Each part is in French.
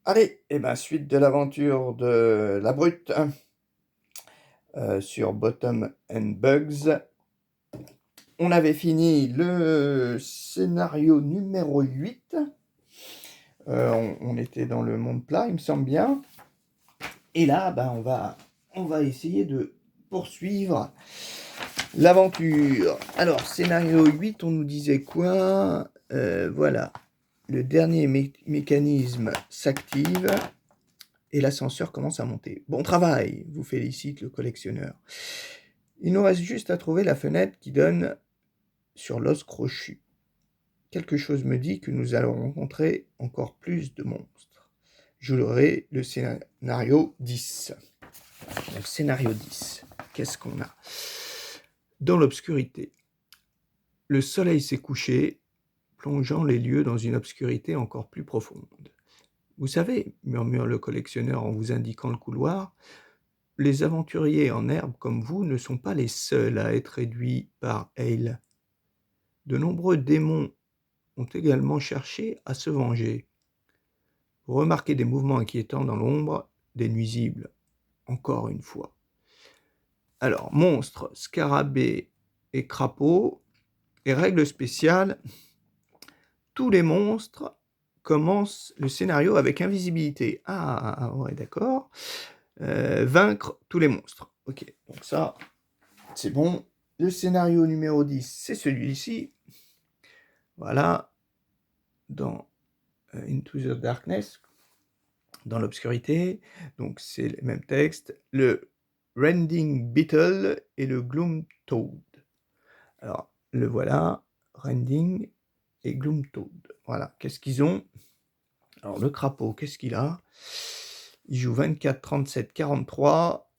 Allez, et ben suite de l'aventure de la brute sur Bottom and Bugs. On avait fini le scénario numéro 8. On était dans le monde plat, il me semble bien. Et là, ben, on va essayer de poursuivre l'aventure. Alors, scénario 8, on nous disait quoi? Voilà, le dernier mécanisme s'active. Et l'ascenseur commence à monter. Bon travail, vous félicite le collectionneur. Il nous reste juste à trouver la fenêtre qui donne sur l'os crochu. Quelque chose me dit que nous allons rencontrer encore plus de monstres. Jouerai le scénario 10. Donc, scénario 10, qu'est-ce qu'on a? Dans l'obscurité. Le soleil s'est couché, plongeant les lieux dans une obscurité encore plus profonde. Vous savez, murmure le collectionneur en vous indiquant le couloir, les aventuriers en herbe comme vous ne sont pas les seuls à être réduits par Hale. De nombreux démons ont également cherché à se venger. Vous remarquez des mouvements inquiétants dans l'ombre, des nuisibles, encore une fois. Alors, monstres, scarabées et crapauds, et règle spéciale, tous les monstres commencent le scénario avec invisibilité. Ah, ouais, d'accord. Vaincre tous les monstres. Ok, donc ça, c'est bon. Le scénario numéro 10, c'est celui-ci. Voilà, dans Into the Darkness, dans l'obscurité. Donc, c'est le même texte. Le Rending Beetle et le Gloom Toad. Alors, le voilà, Rending et Gloom Toad. Voilà, qu'est-ce qu'ils ont? Alors, le crapaud, qu'est-ce qu'il a? Il joue 24, 37, 43.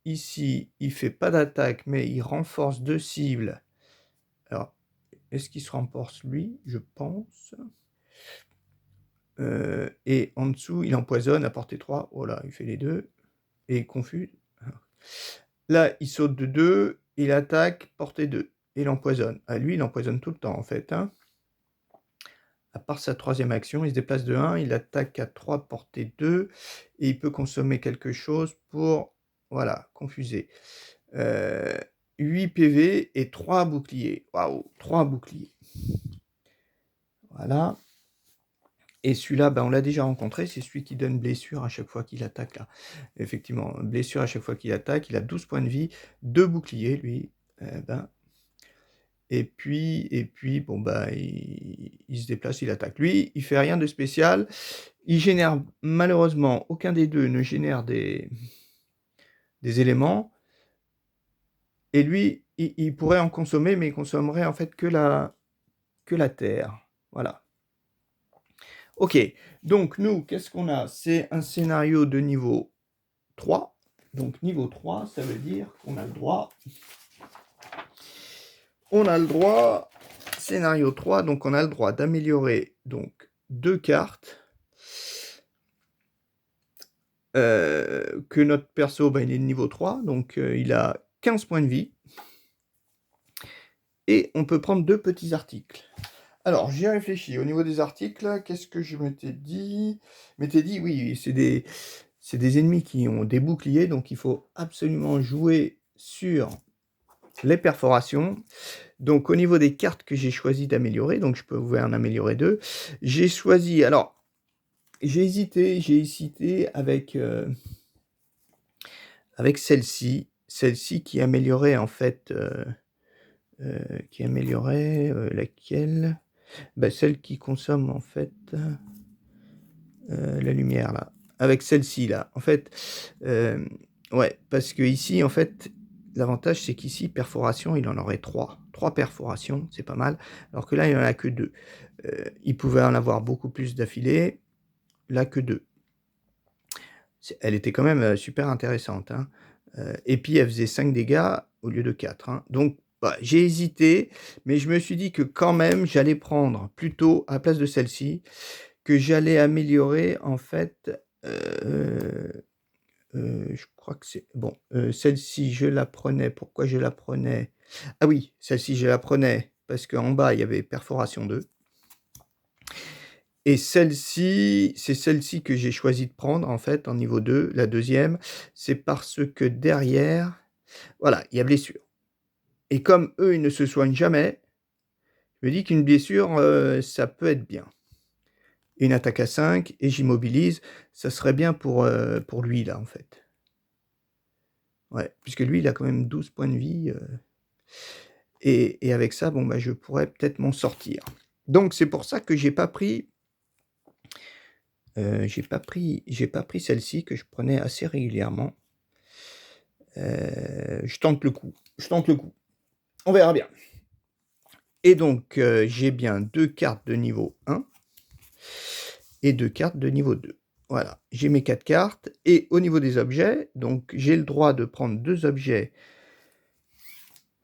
Ici, il fait pas d'attaque, mais il renforce 2 cibles. Alors, est-ce qu'il se renforce lui? Je pense. Et en dessous, il empoisonne à portée 3. Oh là, il fait les deux. Et confus. Là, il saute de 2. Il attaque, portée 2. Et il empoisonne. Ah, lui, il empoisonne tout le temps, en fait. Hein. À part sa troisième action, il se déplace de 1. Il attaque à 3, portée 2. Et il peut consommer quelque chose pour, voilà, confuser. 8 PV et 3 boucliers. Waouh, 3 boucliers. Voilà. Et celui-là, ben, on l'a déjà rencontré, c'est celui qui donne blessure à chaque fois qu'il attaque. Là. Effectivement, blessure à chaque fois qu'il attaque. Il a 12 points de vie, 2 boucliers, lui. Ben. Et puis bon, ben, il se déplace, il attaque. Lui, il fait rien de spécial. Il génère, malheureusement, aucun des deux ne génère des éléments. Et lui, il pourrait en consommer, mais il consommerait en fait que la terre. Voilà. Ok, donc nous, qu'est-ce qu'on a? C'est un scénario de niveau 3. Donc niveau 3, ça veut dire qu'on a le droit. Scénario 3, donc on a le droit d'améliorer donc 2 cartes. Que notre perso, ben, il est de niveau 3, donc il a 15 points de vie. Et on peut prendre 2 petits articles. Alors, j'y ai réfléchi. Au niveau des articles, qu'est-ce que je m'étais dit? Oui, c'est des ennemis qui ont des boucliers, donc il faut absolument jouer sur les perforations. Donc, au niveau des cartes que j'ai choisi d'améliorer, donc je peux vous en améliorer 2, j'ai choisi... Alors, j'ai hésité avec celle-ci qui améliorait en fait... laquelle? Ben, celle qui consomme en fait la lumière là. Avec celle-ci là. En fait, ouais, parce que ici, en fait, l'avantage c'est qu'ici, perforation, il en aurait 3. 3 perforations, c'est pas mal. Alors que là, il en a que 2. Il pouvait en avoir beaucoup plus d'affilée. Là, que 2. Elle était quand même super intéressante. Hein. Et puis, elle faisait 5 dégâts au lieu de 4. Hein. Donc, bah, j'ai hésité, mais je me suis dit que quand même, j'allais prendre plutôt, à la place de celle-ci, que j'allais améliorer, en fait, je crois que c'est... Bon, celle-ci, je la prenais. Pourquoi je la prenais? Ah oui, celle-ci, je la prenais parce qu'en bas, il y avait perforation 2. Et celle-ci, c'est celle-ci que j'ai choisi de prendre, en fait, en niveau 2, la deuxième. C'est parce que derrière, voilà, il y a blessure. Et comme eux, ils ne se soignent jamais, je me dis qu'une blessure, ça peut être bien. Une attaque à 5 et j'immobilise, ça serait bien pour lui, là, en fait. Ouais, puisque lui, il a quand même 12 points de vie, et avec ça, bon, bah, je pourrais peut-être m'en sortir. Donc c'est pour ça que j'ai pas pris celle-ci que je prenais assez régulièrement. Je tente le coup, je tente le coup. On verra bien. Et donc, j'ai bien 2 cartes de niveau 1 et 2 cartes de niveau 2. Voilà, j'ai mes 4 cartes et au niveau des objets, donc j'ai le droit de prendre 2 objets,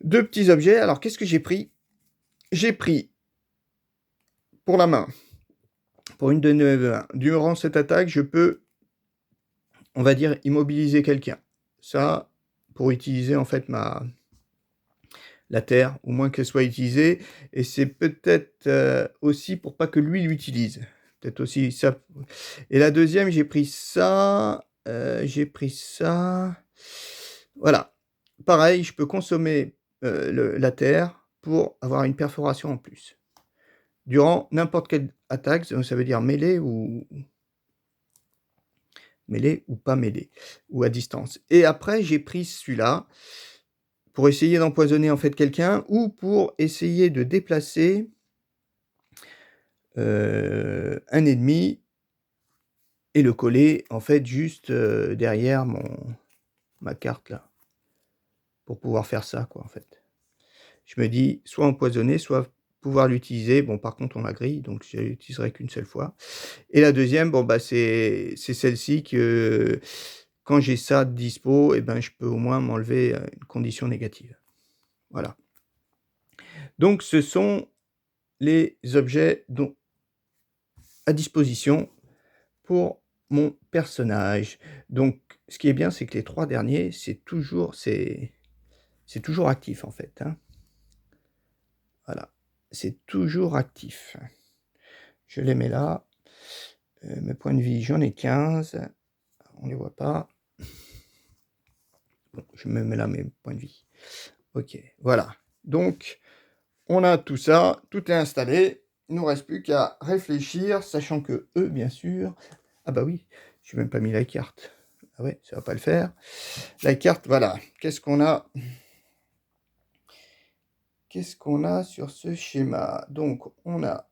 2 petits objets. Alors qu'est-ce que j'ai pris? J'ai pris pour la main, pour une de niveau 1, durant cette attaque, je peux, on va dire, immobiliser quelqu'un. Ça, pour utiliser en fait la terre, au moins qu'elle soit utilisée, et c'est peut-être aussi pour pas que lui l'utilise. Peut-être aussi ça. Et la deuxième, j'ai pris ça, voilà. Pareil, je peux consommer la terre pour avoir une perforation en plus. Durant n'importe quelle attaque, ça veut dire mêlée ou pas mêlée, ou à distance. Et après, j'ai pris celui-là pour essayer d'empoisonner en fait quelqu'un ou pour essayer de déplacer un ennemi et le coller en fait juste derrière ma carte là, pour pouvoir faire ça quoi en fait. Je me dis soit empoisonner, soit pouvoir l'utiliser. Bon par contre on la grille, donc je l'utiliserai qu'une seule fois. Et la deuxième, bon bah c'est celle-ci que quand j'ai ça de dispo, et ben je peux au moins m'enlever une condition négative. Voilà. Donc ce sont les objets dont à disposition pour mon personnage. Donc, ce qui est bien, c'est que les 3 derniers, c'est toujours actif, en fait, hein. Voilà, c'est toujours actif. Je les mets là. Mes points de vie, j'en ai 15. On les voit pas. Bon, je me mets là mes points de vie. OK, voilà. Donc, on a tout ça, tout est installé. Il ne nous reste plus qu'à réfléchir, sachant que eux, bien sûr... Ah bah oui, je n'ai même pas mis la carte. Ah ouais, ça va pas le faire. La carte, voilà. Qu'est-ce qu'on a? Qu'est-ce qu'on a sur ce schéma? Donc, on a,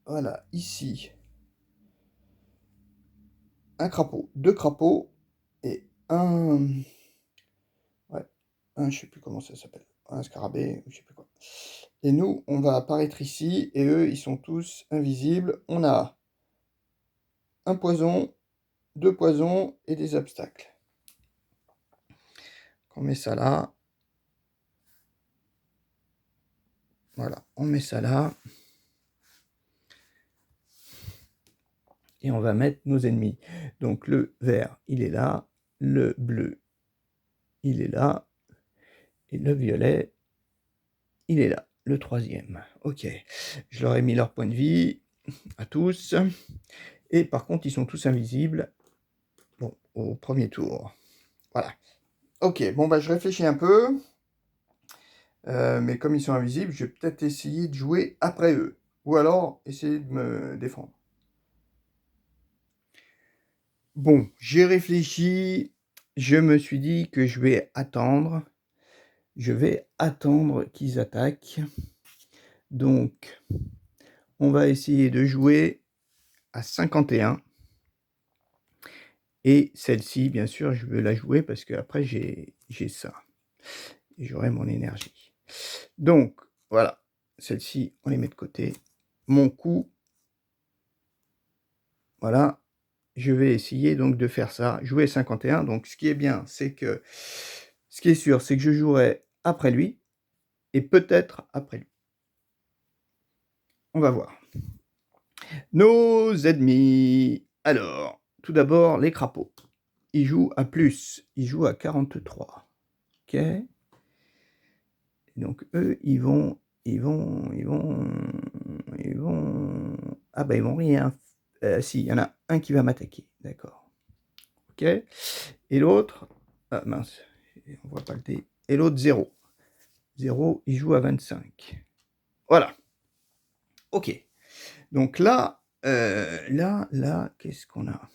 voilà, ici, un crapaud, 2 crapauds et ouais, je sais plus comment ça s'appelle, un scarabée, je sais plus quoi. Et nous, on va apparaître ici, et eux, ils sont tous invisibles. On a un poison, 2 poisons et des obstacles. On met ça là. Voilà, on met ça là. Et on va mettre nos ennemis. Donc le vert, il est là. Le bleu, il est là. Et le violet, il est là. Le troisième. Ok. Je leur ai mis leur point de vie à tous. Et par contre, ils sont tous invisibles. Bon, au premier tour. Voilà. Ok, bon, bah, je réfléchis un peu. Mais comme ils sont invisibles, je vais peut-être essayer de jouer après eux. Ou alors, essayer de me défendre. Bon, j'ai réfléchi. Je me suis dit que je vais attendre. Je vais attendre qu'ils attaquent. Donc, on va essayer de jouer à 51. Et celle-ci, bien sûr, je veux la jouer parce qu'après, j'ai ça. Et j'aurai mon énergie. Donc, voilà. Celle-ci, on les met de côté. Mon coup, voilà. Je vais essayer donc de faire ça. Jouer 51. Donc, ce qui est bien, c'est que... Ce qui est sûr, c'est que je jouerai après lui. Et peut-être après lui. On va voir. Nos ennemis. Alors, tout d'abord, les crapauds. Ils jouent à plus. Ils jouent à 43. Ok. Donc, eux, ils vont Ah bah ils vont rien. Si, il y en a un qui va m'attaquer. D'accord. Ok. Et l'autre... Ah mince, on voit pas le dé. Et l'autre 0. 0, il joue à 25. Voilà. Ok. Donc là, qu'est-ce qu'on a?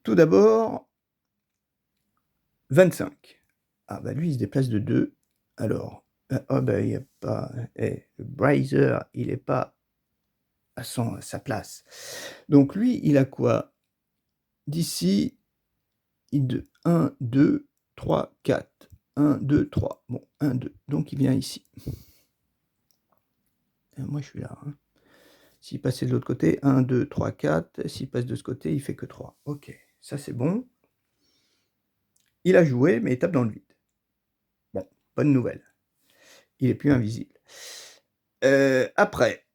Tout d'abord, 25. Ah bah lui, il se déplace de 2. Alors, oh bah il n'y a pas... le Brazier, il n'est pas à sa place. Donc lui, il a quoi? D'ici, 1, 2, 3, 4. 1, 2, 3. Bon, 1, 2. Donc il vient ici. Moi, je suis là. Hein. S'il passait de l'autre côté, 1, 2, 3, 4. S'il passe de ce côté, il fait que 3. Ok, ça c'est bon. Il a joué, mais il tape dans le vide. Bon, bonne nouvelle. Il est plus invisible. Après,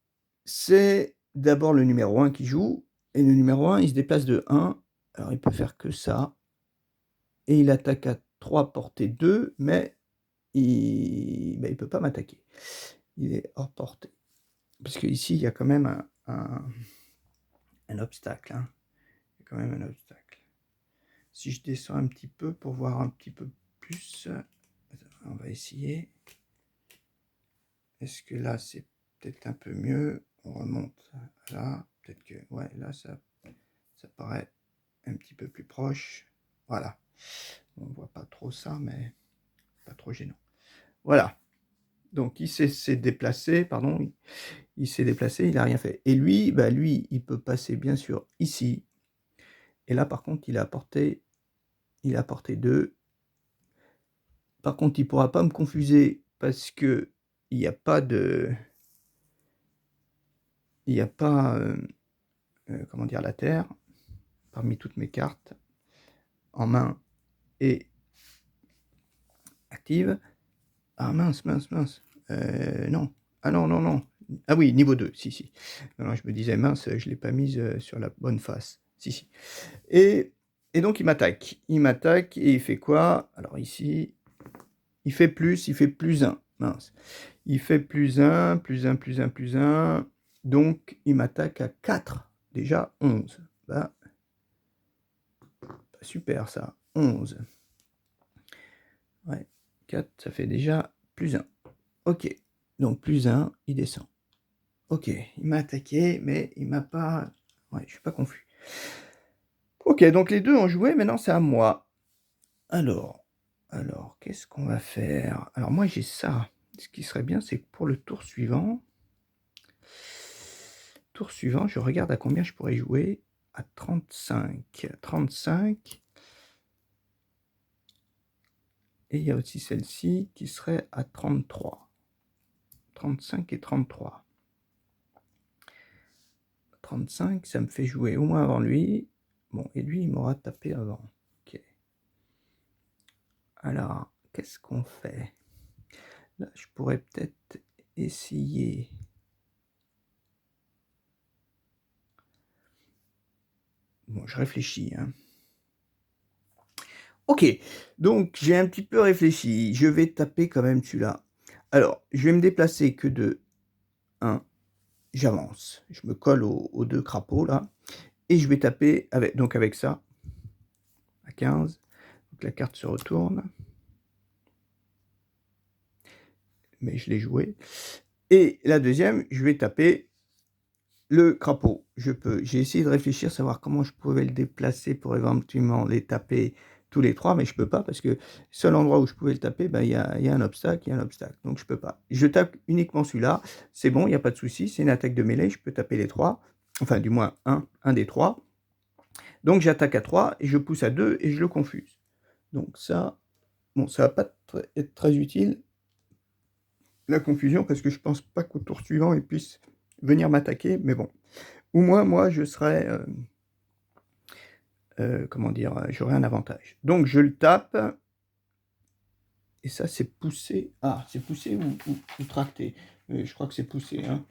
c'est d'abord le numéro 1 qui joue. Et le numéro 1, il se déplace de 1. Alors, il peut faire que ça. Et il attaque à 3 portée 2, mais il ne peut pas m'attaquer. Il est hors portée. Parce qu'ici, il y a quand même un obstacle. Hein. Il y a quand même un obstacle. Si je descends un petit peu pour voir un petit peu plus, on va essayer. Est-ce que là, c'est peut-être un peu mieux? On remonte là. Peut-être que, ouais, là, ça paraît un petit peu plus proche. Voilà. On ne voit pas trop ça, mais pas trop gênant. Voilà. Donc, il s'est déplacé, pardon. Il s'est déplacé, il n'a rien fait. Et lui, bah, lui, il peut passer, bien sûr, ici. Et là, par contre, il a apporté 2. Par contre, il ne pourra pas me confuser parce que il n'y a pas de... Il n'y a pas... comment dire, la terre, parmi toutes mes cartes, en main et active. Ah mince. Non. Ah non. Ah oui, niveau 2, si. Non, je me disais, mince, je ne l'ai pas mise sur la bonne face. Si. Et donc, il m'attaque. Il m'attaque et il fait quoi? Alors ici, il fait plus 1. Mince. Il fait plus 1. Donc, il m'attaque à 4. Déjà, 11. Bah, super ça. 11. Ouais. 4, ça fait déjà plus 1. Ok. Donc, plus 1, il descend. Ok. Il m'a attaqué, mais il m'a pas... Ouais, je suis pas confus. Ok, donc les deux ont joué. Maintenant, c'est à moi. Alors, qu'est-ce qu'on va faire? Alors, moi, j'ai ça. Ce qui serait bien, c'est que pour le tour suivant, je regarde à combien je pourrais jouer. À 35. 35. Et il y a aussi celle-ci qui serait à 33. 35 et 33. 35, ça me fait jouer au moins avant lui. Bon, et lui, il m'aura tapé avant. Ok. Alors, qu'est-ce qu'on fait? Là, je pourrais peut-être essayer... Bon, je réfléchis. Hein. Ok, donc j'ai un petit peu réfléchi. Je vais taper quand même celui-là. Alors, je vais me déplacer que de 1. J'avance. Je me colle aux 2 crapauds là. Et je vais taper avec ça. À 15. Donc la carte se retourne. Mais je l'ai joué. Et la deuxième, je vais taper le crapaud. J'ai essayé de réfléchir, savoir comment je pouvais le déplacer pour éventuellement les taper tous les 3, mais je peux pas parce que seul endroit où je pouvais le taper, il y a un obstacle, donc je peux pas. Je tape uniquement celui-là, c'est bon, il n'y a pas de souci, c'est une attaque de mêlée, je peux taper les 3, enfin du moins un des 3. Donc j'attaque à 3 et je pousse à 2 et je le confuse. Donc ça, bon, ça va pas être très utile, la confusion, parce que je pense pas qu'au tour suivant, il puisse venir m'attaquer, mais bon. Ou moi, je serais... comment dire, j'aurai un avantage. Donc je le tape, et ça c'est poussé. Ah, c'est poussé ou tracté. Je crois que c'est poussé. Hein.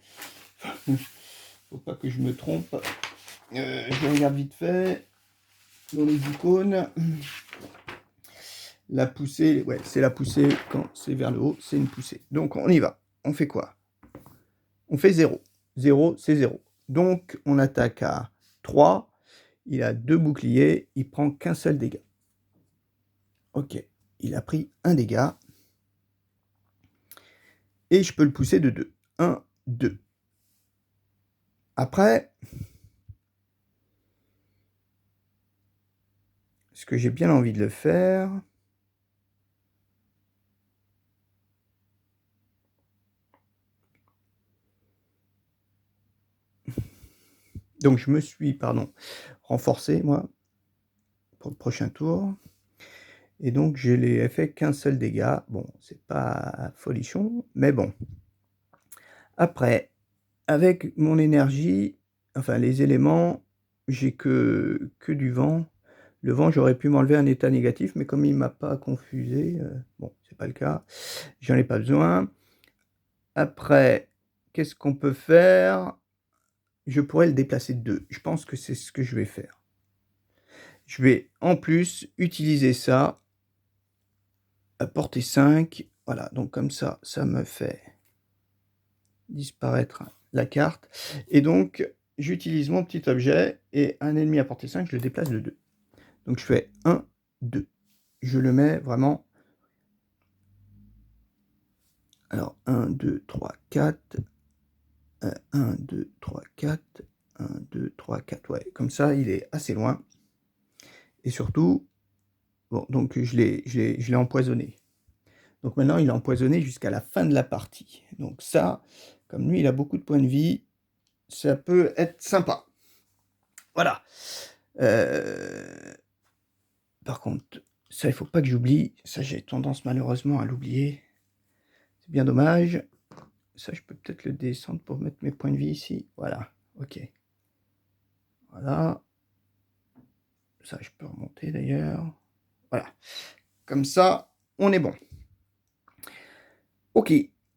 Faut pas que je me trompe. Je regarde vite fait dans les icônes. La poussée, ouais, c'est la poussée quand c'est vers le haut, c'est une poussée. Donc on y va. On fait quoi? On fait 0. 0, c'est 0. Donc, on attaque à 3. Il a 2 boucliers. Il prend qu'un seul dégât. Ok. Il a pris un dégât. Et je peux le pousser de 2. 1, 2. Après, ce que j'ai bien envie de le faire, donc je me suis, renforcé, moi, pour le prochain tour. Et donc, je l'ai fait qu'un seul dégât. Bon, c'est pas folichon, mais bon. Après, avec mon énergie, enfin les éléments, j'ai que du vent. Le vent, j'aurais pu m'enlever un état négatif, mais comme il m'a pas confusé, bon, c'est pas le cas. J'en ai pas besoin. Après, qu'est-ce qu'on peut faire? Je pourrais le déplacer de 2. Je pense que c'est ce que je vais faire. Je vais en plus utiliser ça à portée 5. Voilà, donc comme ça, ça me fait disparaître la carte. Et donc, j'utilise mon petit objet et un ennemi à portée 5, je le déplace de 2. Donc je fais 1, 2. Je le mets vraiment. Alors 1, 2, 3, 4. 1, 2, 3, 4. 1, 2, 3, 4. Ouais, comme ça, il est assez loin. Et surtout, bon, donc je l'ai empoisonné. Donc maintenant, il est empoisonné jusqu'à la fin de la partie. Donc ça, comme lui, il a beaucoup de points de vie, ça peut être sympa. Voilà. Par contre, ça, il faut pas que j'oublie. Ça, j'ai tendance malheureusement à l'oublier. C'est bien dommage. Ça, je peux peut-être le descendre pour mettre mes points de vie ici. Voilà. Ok. Voilà. Ça, je peux remonter d'ailleurs. Voilà. Comme ça, on est bon. Ok.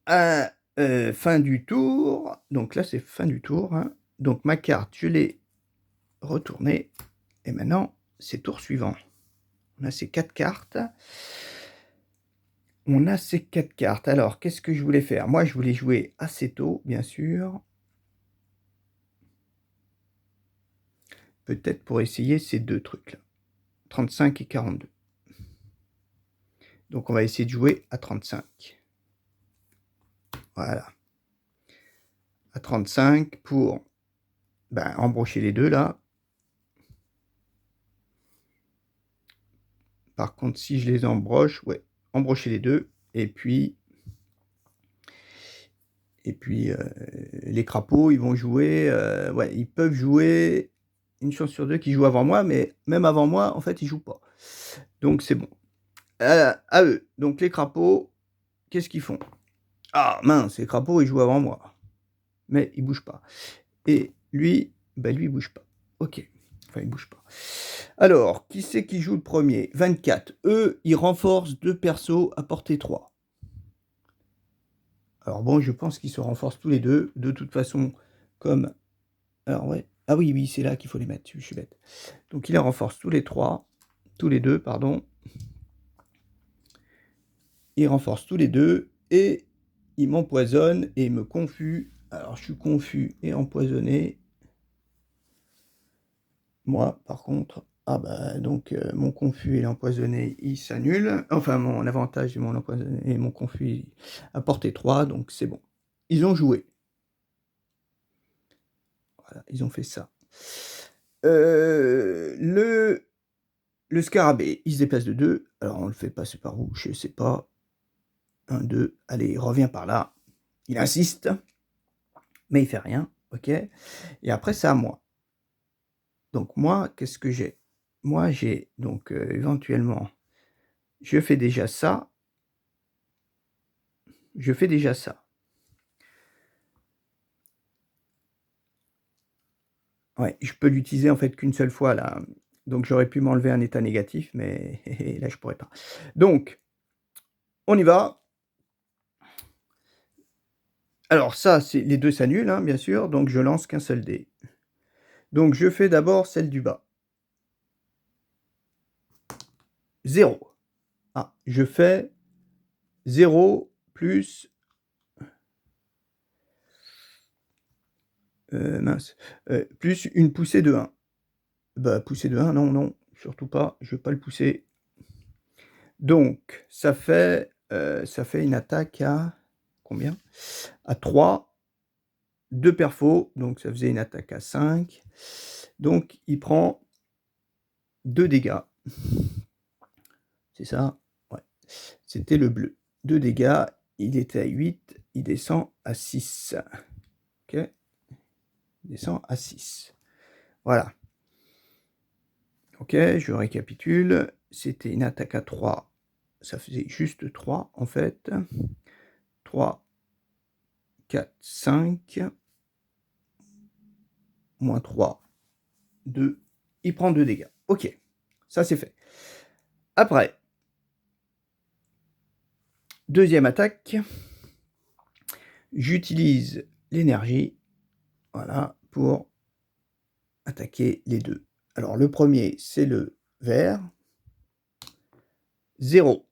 Fin du tour. Donc là, c'est fin du tour. Hein. Donc ma carte, je l'ai retournée. Et maintenant, c'est tour suivant. On a ces 4 cartes. Alors, qu'est-ce que je voulais faire? Moi, je voulais jouer assez tôt, bien sûr. Peut-être pour essayer ces 2 trucs-là. 35 et 42. Donc, on va essayer de jouer à 35. Voilà. À 35 pour embrocher les deux, là. Par contre, si je les embroche, ouais, embrocher les deux. Et puis les crapauds, ils vont jouer... ouais, ils peuvent jouer une chance sur 2 qu'ils jouent avant moi, mais même avant moi, en fait, ils jouent pas. Donc, c'est bon. À eux. Donc, les crapauds, qu'est-ce qu'ils font? Ah, mince, les crapauds, ils jouent avant moi. Mais ils bougent pas. Et lui, lui, il bouge pas. Ok. Enfin, il bouge pas. Alors, qui c'est qui joue le premier? 24. Eux, ils renforcent 2 persos à portée 3. Alors bon, je pense qu'ils se renforcent tous les deux. De toute façon, comme... Alors ouais. Ah oui, c'est là qu'il faut les mettre. Je suis bête. Donc, il les renforce tous les 3. Tous les 2, pardon. Il renforce tous les 2. Et il m'empoisonne et il me confus. Alors, je suis confus et empoisonné. Moi, par contre, donc mon confus et l'empoisonné, il s'annule. Enfin, mon avantage et mon empoisonné et mon confus à portée 3, donc c'est bon. Ils ont joué. Voilà, ils ont fait ça. Le scarabée, il se déplace de 2. Alors, on le fait passer par où? Je sais pas. 1, 2. Allez, reviens par là. Il insiste. Mais il fait rien. Ok. Et après, c'est à moi. Donc, moi, qu'est-ce que j'ai? Moi, j'ai donc éventuellement... Je fais déjà ça. Ouais, je peux l'utiliser en fait qu'une seule fois là. Donc j'aurais pu m'enlever un état négatif, mais là je pourrais pas. Donc, on y va. Alors ça, c'est les deux s'annulent, hein, bien sûr. Donc je lance qu'un seul dé. Donc je fais d'abord celle du bas. 0. Ah, je fais 0 plus mince, plus une poussée de 1. Bah, poussée de 1, non, non, surtout pas, je vais pas le pousser. Donc ça fait une attaque à combien? À 3, 2 perfos, donc ça faisait une attaque à 5. Donc il prend 2 dégâts. C'est ça? Ouais, c'était le bleu. 2 dégâts, il était à 8, il descend à 6. OK? Il descend à 6. Voilà. OK, je récapitule. C'était une attaque à 3, ça faisait juste 3 en fait. 3, 4, 5, moins 3, 2. Il prend 2 dégâts. OK, ça c'est fait. Après, deuxième attaque, j'utilise l'énergie, voilà, pour attaquer les deux. Alors le premier, c'est le vert. 0.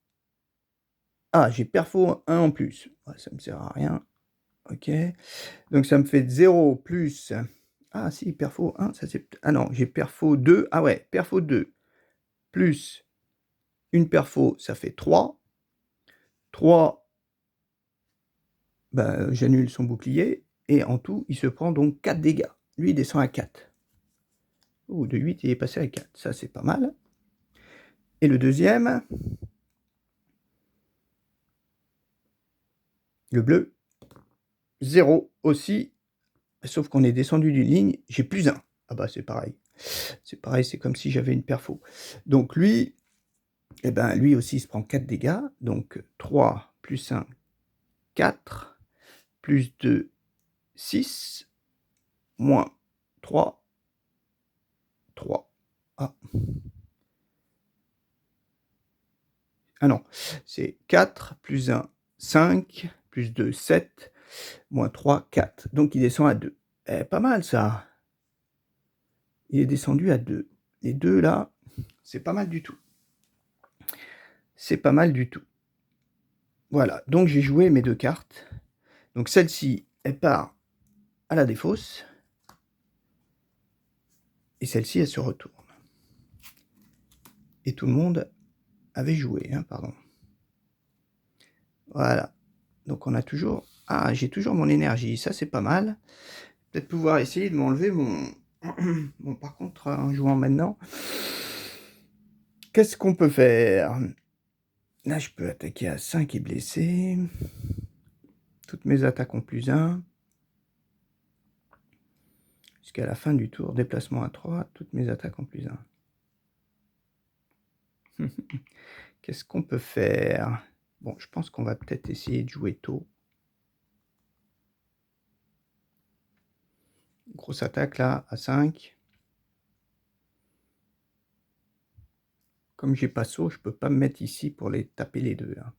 Ah, j'ai perfo 1 en plus. Ouais, ça me sert à rien. OK. Donc ça me fait 0 plus... Ah si, perfo 1, ça c'est... Ah non, j'ai perfo 2. Ah ouais, perfo 2 plus une perfo, ça fait 3. 3, bah, j'annule son bouclier. Et en tout, il se prend donc 4 dégâts. Lui, il descend à 4. Oh, de 8, il est passé à 4. Ça, c'est pas mal. Et le deuxième, le bleu, 0 aussi. Sauf qu'on est descendu d'une ligne, j'ai plus 1. Ah bah, c'est pareil. C'est pareil, c'est comme si j'avais une perfo. Donc lui, eh ben, lui aussi, il se prend 4 dégâts. Donc 3 plus 1, 4, plus 2, 6, moins 3, 3. Ah. Ah non, c'est 4 plus 1, 5, plus 2, 7, moins 3, 4. Donc il descend à 2. Eh, pas mal ça. Il est descendu à 2. Les deux là, c'est pas mal du tout. C'est pas mal du tout. Voilà, donc j'ai joué mes 2 cartes. Donc celle-ci, elle part à la défausse. Et celle-ci, elle se retourne. Et tout le monde avait joué, hein, pardon. Voilà. Donc on a toujours... Ah, j'ai toujours mon énergie, ça c'est pas mal. Peut-être pouvoir essayer de m'enlever mon... Bon, par contre, en jouant maintenant, qu'est-ce qu'on peut faire? Là, je peux attaquer à 5 et blesser. Toutes mes attaques ont plus 1. Jusqu'à la fin du tour, déplacement à 3, toutes mes attaques ont plus 1. Qu'est-ce qu'on peut faire? Bon, je pense qu'on va peut-être essayer de jouer tôt. Grosse attaque là, à 5. Comme j'ai pas saut, je peux pas me mettre ici pour les taper les deux. Hein.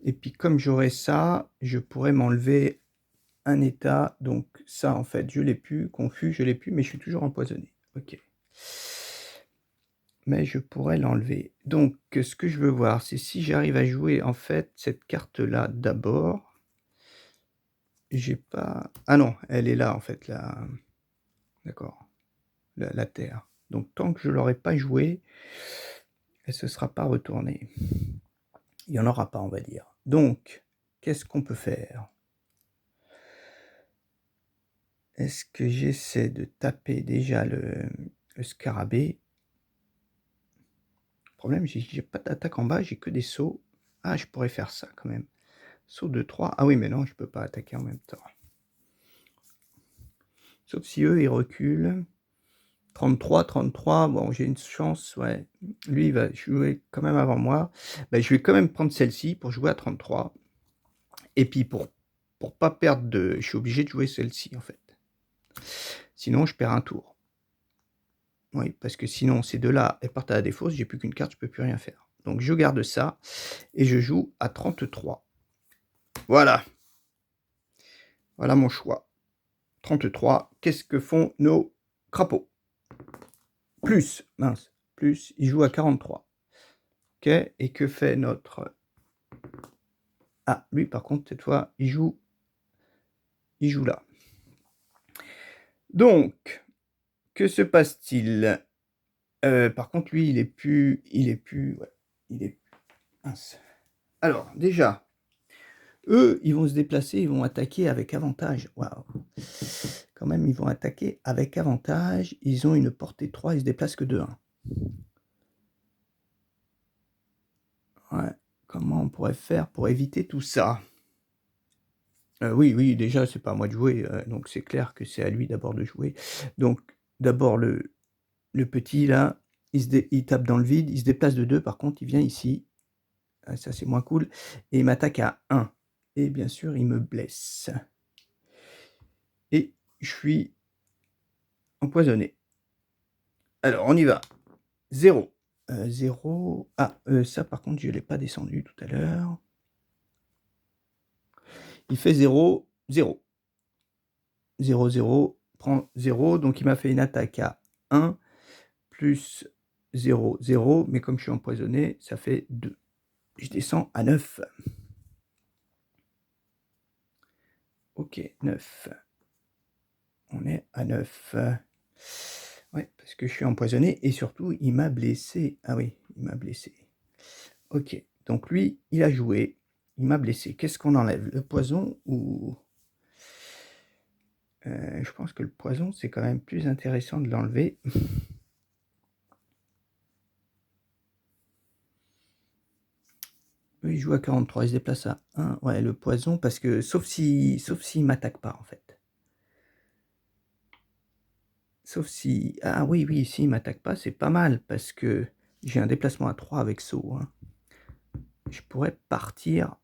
Et puis comme j'aurai ça, je pourrais m'enlever un état. Donc ça, en fait, je l'ai plus. Confus, je l'ai plus, mais je suis toujours empoisonné. Ok. Mais je pourrais l'enlever. Donc ce que je veux voir, c'est si j'arrive à jouer en fait cette carte-là d'abord. J'ai pas... Ah non, elle est là en fait, là. D'accord. La terre. Donc tant que je ne l'aurai pas joué, elle ne se sera pas retournée. Il n'y en aura pas, on va dire. Donc, qu'est-ce qu'on peut faire? Est-ce que j'essaie de taper déjà le scarabée? Le problème, j'ai pas d'attaque en bas, j'ai que des sauts. Ah, je pourrais faire ça quand même. Saut de 3. Ah oui, mais non, je peux pas attaquer en même temps. Sauf si eux, ils reculent. 33, 33, bon, j'ai une chance, ouais. Lui, il va jouer quand même avant moi. Ben, je vais quand même prendre celle-ci pour jouer à 33. Et puis, pour pas perdre de... Je suis obligé de jouer celle-ci, en fait. Sinon, je perds un tour. Oui, parce que sinon, ces deux-là, elles partent à la défausse, j'ai plus qu'une carte, je peux plus rien faire. Donc, je garde ça, et je joue à 33. Voilà. Voilà mon choix. 33. Qu'est-ce que font nos crapauds? Plus, mince, plus, ils jouent à 43. Ok, et que fait notre... Ah, lui, par contre, cette fois, il joue là. Donc, que se passe-t-il? Par contre, lui, il est plus ouais, il est mince. Alors, déjà, eux, ils vont se déplacer, ils vont attaquer avec avantage. Waouh! Quand même, ils vont attaquer avec avantage. Ils ont une portée 3, ils se déplacent que de 1. Ouais, comment on pourrait faire pour éviter tout ça? Oui, oui, déjà, c'est pas à moi de jouer, donc c'est clair que c'est à lui d'abord de jouer. Donc, d'abord, le petit, là, il tape dans le vide, il se déplace de 2, par contre, il vient ici. Ah, ça, c'est moins cool. Et il m'attaque à 1. Et bien sûr, il me blesse. Et je suis empoisonné. Alors, on y va. 0. 0. Ah, ça, par contre, je ne l'ai pas descendu tout à l'heure. Il fait 0, 0. 0, 0, prend 0. Donc, il m'a fait une attaque à 1, plus 0, 0. Mais comme je suis empoisonné, ça fait 2. Je descends à 9. Ok, 9. On est à 9. Ouais, parce que je suis empoisonné et surtout, il m'a blessé. Ah oui, il m'a blessé. Ok, donc lui, il a joué. Il m'a blessé. Qu'est-ce qu'on enlève? Le poison ou... je pense que le poison, c'est quand même plus intéressant de l'enlever. Lui, il joue à 43, il se déplace à 1. Ouais, le poison, parce que sauf s'il m'attaque pas, en fait. Sauf si... Ah oui, oui, s'il ne m'attaque pas, c'est pas mal, parce que j'ai un déplacement à 3 avec saut. Hein. Je pourrais partir.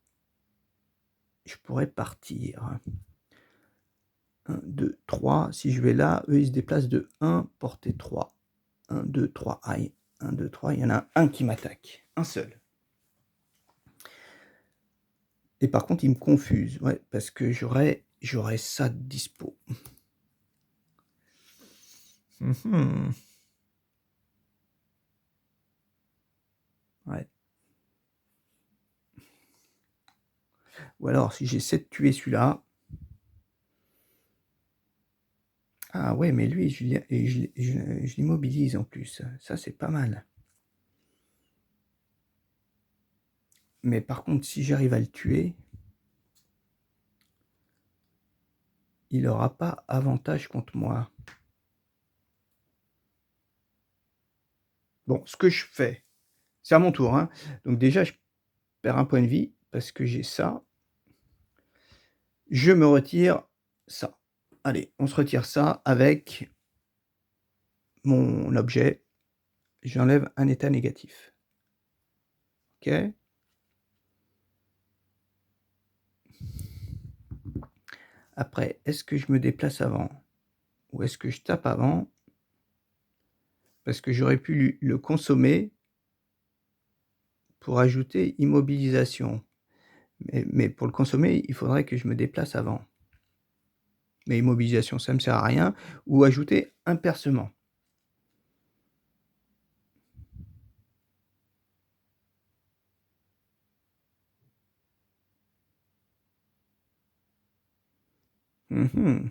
1, 2, 3. Si je vais là, eux, ils se déplacent de 1, portée 3. 1, 2, 3, aïe. 1, 2, 3, il y en a un qui m'attaque. Un seul. Et par contre, il me confuse. Ouais, parce que j'aurais ça de dispo. Ouais. Ou alors, si j'essaie de tuer celui-là... Ah ouais, mais lui, je l'immobilise en plus. Ça, c'est pas mal. Mais par contre, si j'arrive à le tuer, il n'aura pas avantage contre moi. Bon, ce que je fais, c'est à mon tour. Hein. Donc déjà, je perds un point de vie parce que j'ai ça. Je me retire ça. Allez, on se retire ça avec mon objet. J'enlève un état négatif. Ok. Après, est-ce que je me déplace avant? Ou est-ce que je tape avant? Parce que j'aurais pu le consommer pour ajouter immobilisation. Mais pour le consommer, il faudrait que je me déplace avant. Mais immobilisation, ça ne me sert à rien. Ou ajouter un percement. Mmh.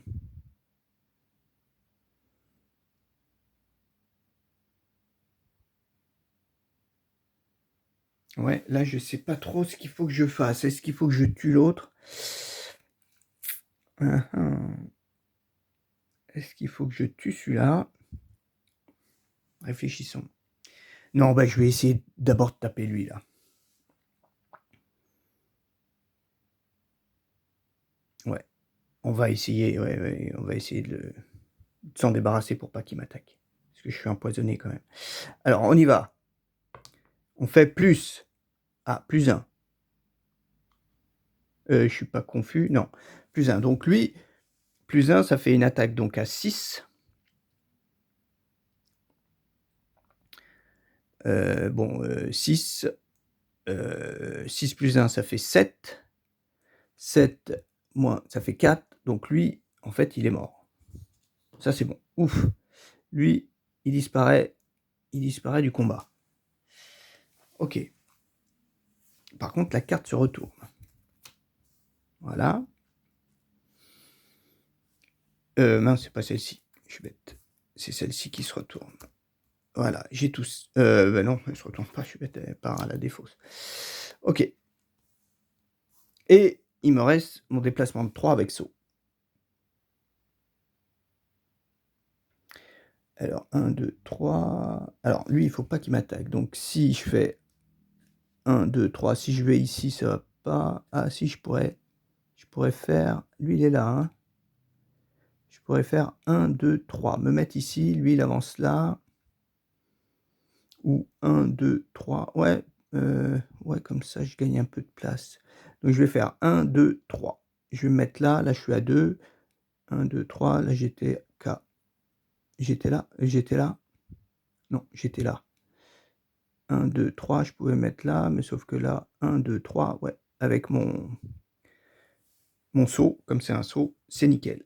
Ouais, là, je sais pas trop ce qu'il faut que je fasse. Est-ce qu'il faut que je tue l'autre? Est-ce qu'il faut que je tue celui-là? Réfléchissons. Non, bah, je vais essayer d'abord de taper lui, là. Ouais. On va essayer, ouais, on va essayer de s'en débarrasser pour pas qu'il m'attaque. Parce que je suis empoisonné quand même. Alors, on y va. On fait plus. Ah, plus 1. Je suis pas confus. Non, plus 1. Donc lui, plus 1, ça fait une attaque donc à 6. Bon, 6. 6 plus 1, ça fait 7. 7 moins, ça fait 4. Donc lui, en fait, il est mort. Ça, c'est bon. Ouf. Lui, il disparaît du combat. Ok. Par contre, la carte se retourne. Voilà. Mince, c'est pas celle-ci. je suis bête. C'est celle-ci qui se retourne. Voilà, j'ai tous. Non, elle se retourne pas, je suis bête, elle part à la défausse. OK. Et il me reste mon déplacement de 3 avec saut. Alors 1, 2, 3. Alors lui, il faut pas qu'il m'attaque. Donc si je fais 1, 2, 3, si je vais ici, ça va pas. Ah si, je pourrais faire. Lui, il est là, hein. Je pourrais faire 1, 2, 3. Me mettre ici, lui, il avance là. Ou 1, 2, 3. Ouais, ouais, comme ça, je gagne un peu de place. Donc je vais faire 1, 2, 3. Je vais me mettre là. Là, je suis à 2. 1, 2, 3. Là, j'étais K. J'étais là. J'étais là. Non, j'étais là. 1, 2, 3, je pouvais mettre là, mais sauf que là, 1, 2, 3, ouais, avec mon saut, comme c'est un saut, c'est nickel.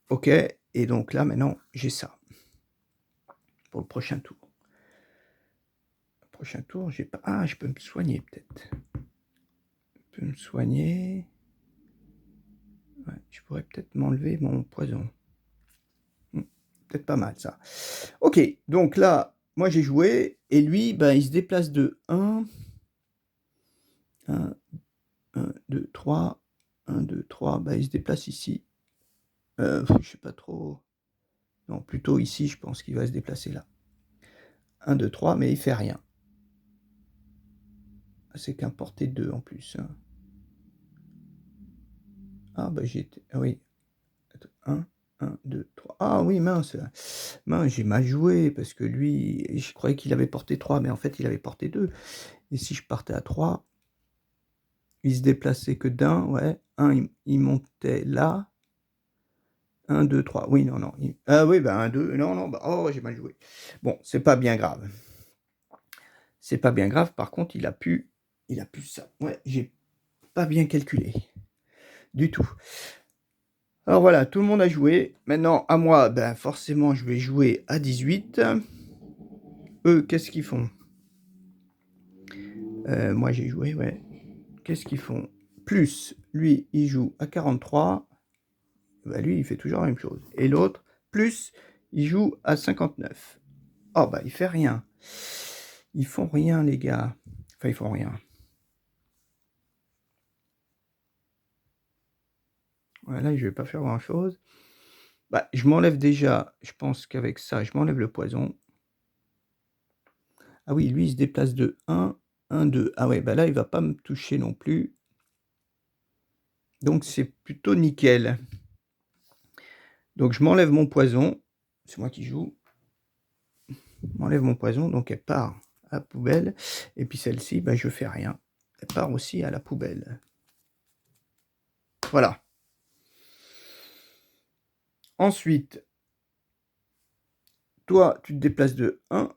OK, et donc là, maintenant, j'ai ça. Pour le prochain tour. Le prochain tour, j'ai pas... Ah, je peux me soigner, peut-être. Je peux me soigner. Ouais, je pourrais peut-être m'enlever mon poison. Peut-être pas mal, ça. OK, donc là, moi, j'ai joué, et lui, ben, il se déplace de 1... 1, 1, 2, 3... 1, 2, 3, ben, il se déplace ici. Je sais pas trop... Non, plutôt ici, je pense qu'il va se déplacer là. 1, 2, 3, mais il fait rien. C'est qu'un portée 2 en plus. Ah, bah j'ai été... Ah oui. 1, 1, 2, 3. Ah oui, mince. Mince, j'ai mal joué, parce que lui, je croyais qu'il avait porté 3, mais en fait, il avait porté 2. Et si je partais à 3, il se déplaçait que d'un, ouais. 1, il montait là. 1, 2, 3. Oui, non, non. Ah oui, bah 1, 2. Non, non, bah, oh, j'ai mal joué. Bon, c'est pas bien grave. C'est pas bien grave. Par contre, il a pu ça. Ouais, j'ai pas bien calculé. Du tout. Alors voilà, tout le monde a joué. Maintenant, à moi, ben forcément, je vais jouer à 18. Eux, qu'est-ce qu'ils font? Moi, j'ai joué, ouais. Qu'est-ce qu'ils font? Plus, lui, il joue à 43. Ben, lui, il fait toujours la même chose. Et l'autre, plus, il joue à 59. Oh, bah, il fait rien. Ils font rien, les gars. Enfin, ils font rien. Voilà, je vais pas faire grand-chose. Bah, je m'enlève déjà, je pense qu'avec ça, je m'enlève le poison. Ah oui, lui, il se déplace de 1, 1, 2. Ah ouais, bah là, il va pas me toucher non plus. Donc, c'est plutôt nickel. Donc, je m'enlève mon poison. C'est moi qui joue. Je m'enlève mon poison, donc elle part à la poubelle. Et puis celle-ci, bah, je fais rien. Elle part aussi à la poubelle. Voilà. Ensuite, toi, tu te déplaces de 1.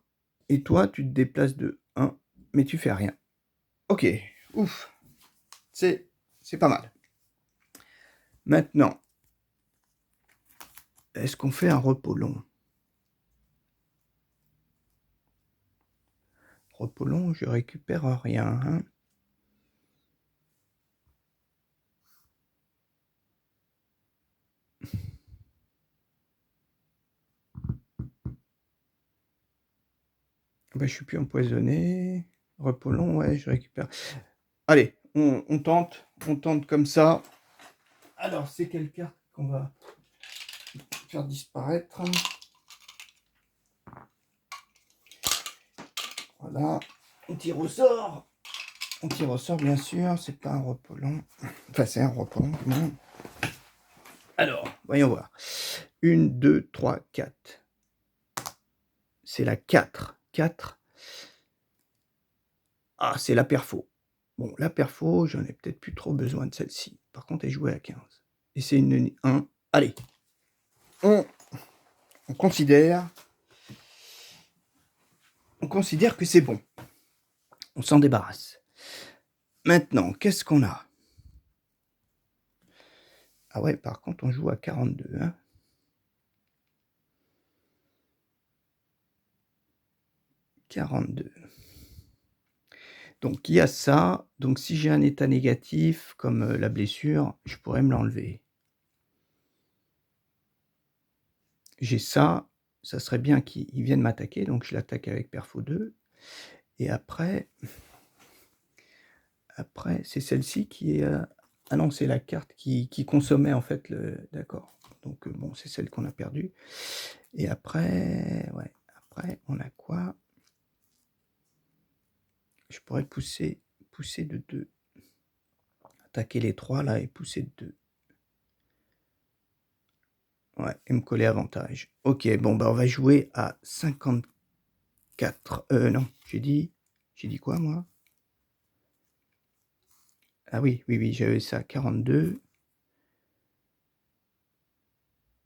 Et toi, tu te déplaces de 1. Mais tu fais rien. Ok, ouf. C'est pas mal. Maintenant, est-ce qu'on fait un repos long? Repos long, je récupère rien. Hein. Bah, je suis plus empoisonné. Repos long, ouais, je récupère. Allez, on tente comme ça. Alors, c'est quelle carte qu'on va faire disparaître? Voilà, on tire au sort. On tire au sort, bien sûr, c'est pas un repos long. Enfin, c'est un repos long, non. Alors, voyons voir. 1, 2, 3, 4. C'est la 4. 4. Ah, c'est la perfo. Bon, la perfo, j'en ai peut-être plus trop besoin de celle-ci. Par contre, elle jouait à 15. Et c'est une 1. Allez. On considère que c'est bon. On s'en débarrasse. Maintenant, qu'est-ce qu'on a? Ah ouais, par contre, on joue à 42. Hein. « 42. Donc, il y a ça. Donc, si j'ai un état négatif, comme la blessure, je pourrais me l'enlever. j'ai ça, ça serait bien qu'il vienne m'attaquer, donc je l'attaque avec perfo 2 et après c'est celle-ci qui est, ah non, c'est la carte qui consommait en fait le d'accord. Donc bon, c'est celle qu'on a perdue et après, ouais, après on a quoi? Je pourrais pousser de 2. Attaquer les 3 là et pousser de 2. Ouais, et me coller avantage. OK, bon, bah, on va jouer à 54. Non, j'ai dit quoi moi? Ah oui, oui, oui, j'avais ça, 42.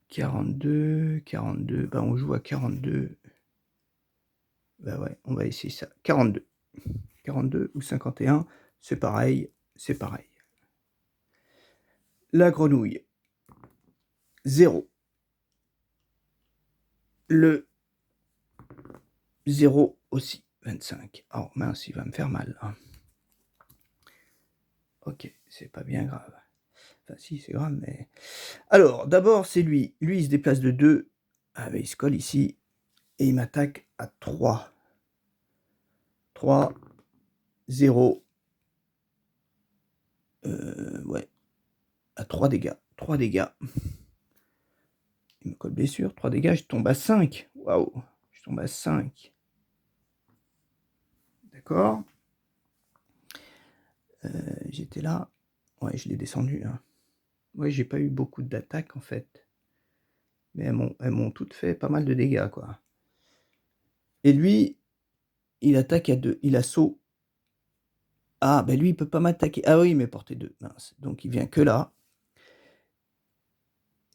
42, 42, bah, on joue à 42. Bah, ouais, on va essayer ça. 42. 42 ou 51, c'est pareil, c'est pareil. La grenouille. 0. Le 0 aussi, 25. Oh mince, il va me faire mal, hein. OK, c'est pas bien grave. Enfin si, c'est grave, mais alors, d'abord, c'est lui. Lui, il se déplace de 2. Ah bah, il se colle ici et il m'attaque à 3. 3, 0. Ouais, à 3 dégâts. 3 dégâts. Il me colle blessure, 3 dégâts, je tombe à 5. Waouh, je tombe à 5. D'accord. J'étais là. Ouais, je l'ai descendu, hein. Ouais, j'ai pas eu beaucoup d'attaques, en fait. Mais elles m'ont toutes fait pas mal de dégâts, quoi. Et lui, il attaque à 2. Il a saut. Ah, bah lui, il peut pas m'attaquer. Ah oui, mais portée 2. Mince. Donc, il vient que là.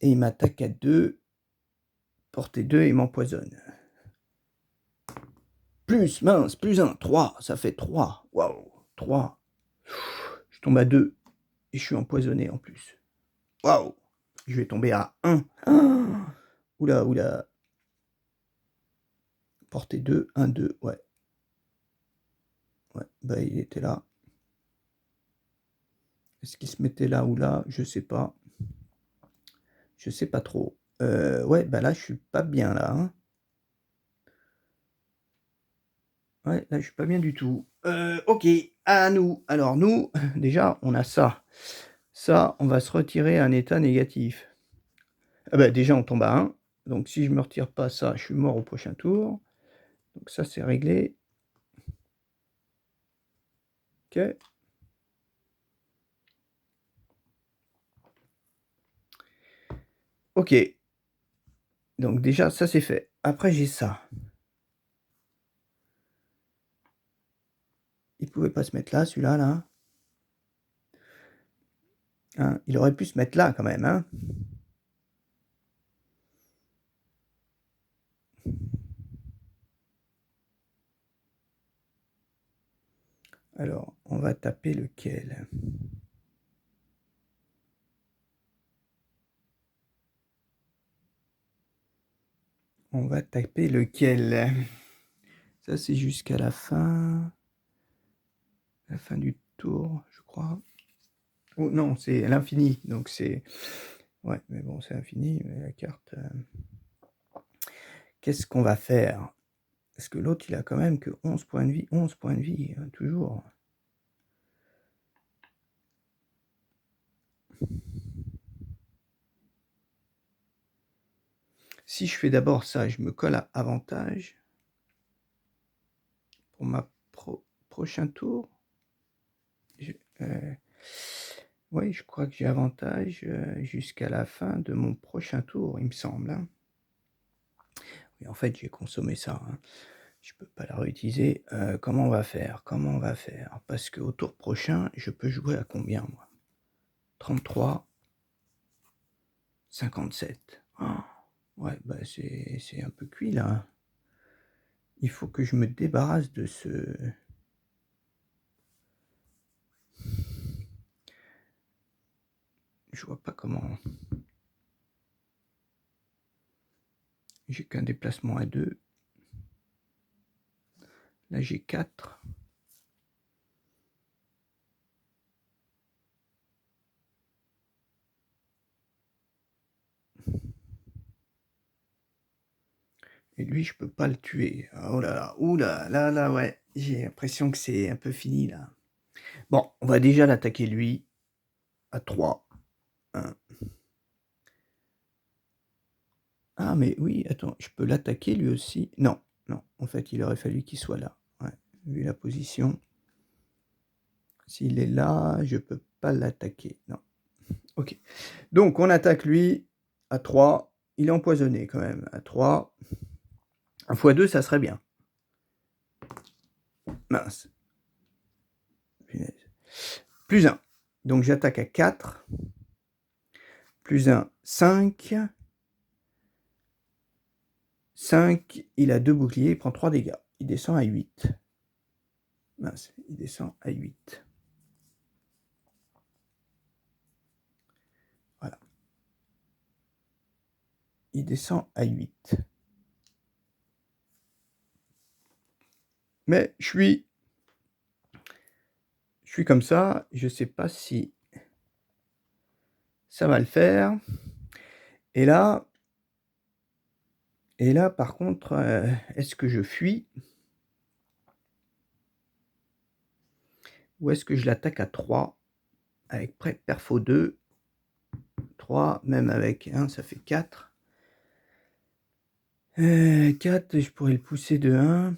Et il m'attaque à 2. Portée 2 et il m'empoisonne. Plus, mince, plus 1. 3. Ça fait 3. Waouh. 3. Je tombe à 2. Et je suis empoisonné en plus. Waouh. Je vais tomber à 1. Ah. Oula, oula. Portée 2, 1, 2, ouais. Ouais, bah il était là. Est-ce qu'il se mettait là ou là? Je sais pas. Je sais pas trop. Ouais, bah là, je suis pas bien là, hein. Ouais, là, je suis pas bien du tout. OK, à nous. Alors nous, déjà, on a ça. Ça, on va se retirer à un état négatif. Ah bah déjà, on tombe à 1. Donc si je me retire pas ça, je suis mort au prochain tour. Donc ça, c'est réglé. OK. OK. Donc déjà, ça, c'est fait. Après, j'ai ça. Il pouvait pas se mettre là, celui-là, là. Hein, il aurait pu se mettre là quand même, hein. Alors, on va taper lequel? On va taper lequel? Ça, c'est jusqu'à la fin du tour, je crois. Oh non, c'est l'infini, donc c'est... Ouais, mais bon, c'est infini, mais la carte... Qu'est-ce qu'on va faire? Parce que l'autre, il a quand même que 11 points de vie. 11 points de vie, hein, toujours. Si je fais d'abord ça, je me colle à avantage pour ma prochain tour. Oui, je crois que j'ai avantage jusqu'à la fin de mon prochain tour, il me semble, hein. Oui, en fait, j'ai consommé ça, hein. Je peux pas la réutiliser. Comment on va faire? Comment on va faire? Parce qu'au tour prochain, je peux jouer à combien, moi? 33, 57. Oh, ouais, bah c'est un peu cuit, là, hein. Il faut que je me débarrasse de ce... Je vois pas comment... J'ai qu'un déplacement à 2. Là, j'ai 4. Et lui, je peux pas le tuer. Oh là là, ouh là là là, ouais. J'ai l'impression que c'est un peu fini là. Bon, on va déjà l'attaquer lui à 3. 1. Ah mais oui, attends, je peux l'attaquer lui aussi? Non, non, en fait, il aurait fallu qu'il soit là. Ouais, vu la position. S'il est là, je peux pas l'attaquer. Non. OK. Donc on attaque lui à 3. Il est empoisonné quand même à 3. 1 x 2, ça serait bien. Mince. Punaise. Plus 1. Donc j'attaque à 4. Plus 1, 5. 5, il a 2 boucliers, il prend 3 dégâts. Il descend à 8. Mince, il descend à 8. Voilà. Il descend à 8. Mais je suis comme ça, je sais pas si ça va le faire. Et là par contre, est-ce que je fuis? Ou est-ce que je l'attaque à 3 avec perfo 2? 3, même avec 1, ça fait 4. 4, je pourrais le pousser de 1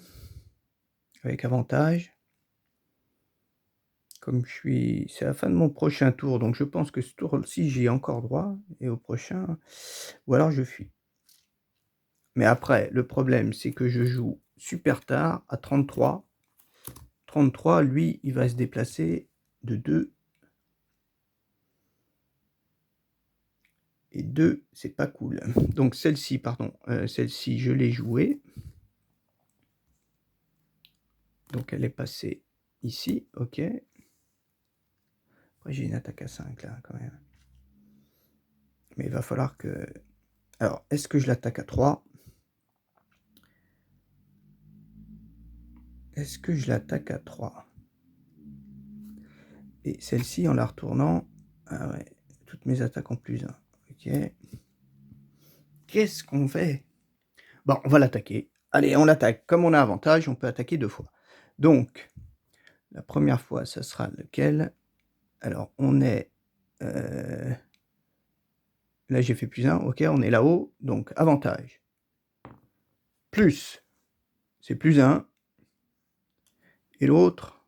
avec avantage. Comme c'est la fin de mon prochain tour, donc je pense que ce tour-ci, j'y ai encore droit, et au prochain, ou alors je fuis. Mais après, le problème, c'est que je joue super tard, à 33. 33, lui, il va se déplacer de 2. Et 2, c'est pas cool. Donc celle-ci, pardon, celle-ci, je l'ai jouée. Donc elle est passée ici, ok. Après, j'ai une attaque à 5, là, quand même. Mais il va falloir que... Alors, est-ce que je l'attaque à 3? Est-ce que je l'attaque à 3? Et celle-ci, en la retournant... Ah ouais, toutes mes attaques en plus 1. Ok. Qu'est-ce qu'on fait? Bon, on va l'attaquer. Allez, on l'attaque. Comme on a avantage, on peut attaquer 2 fois. Donc, la première fois, ça sera lequel? Alors, on est... Là, j'ai fait plus 1. Ok, on est là-haut. Donc, avantage. Plus. C'est plus 1. Et l'autre...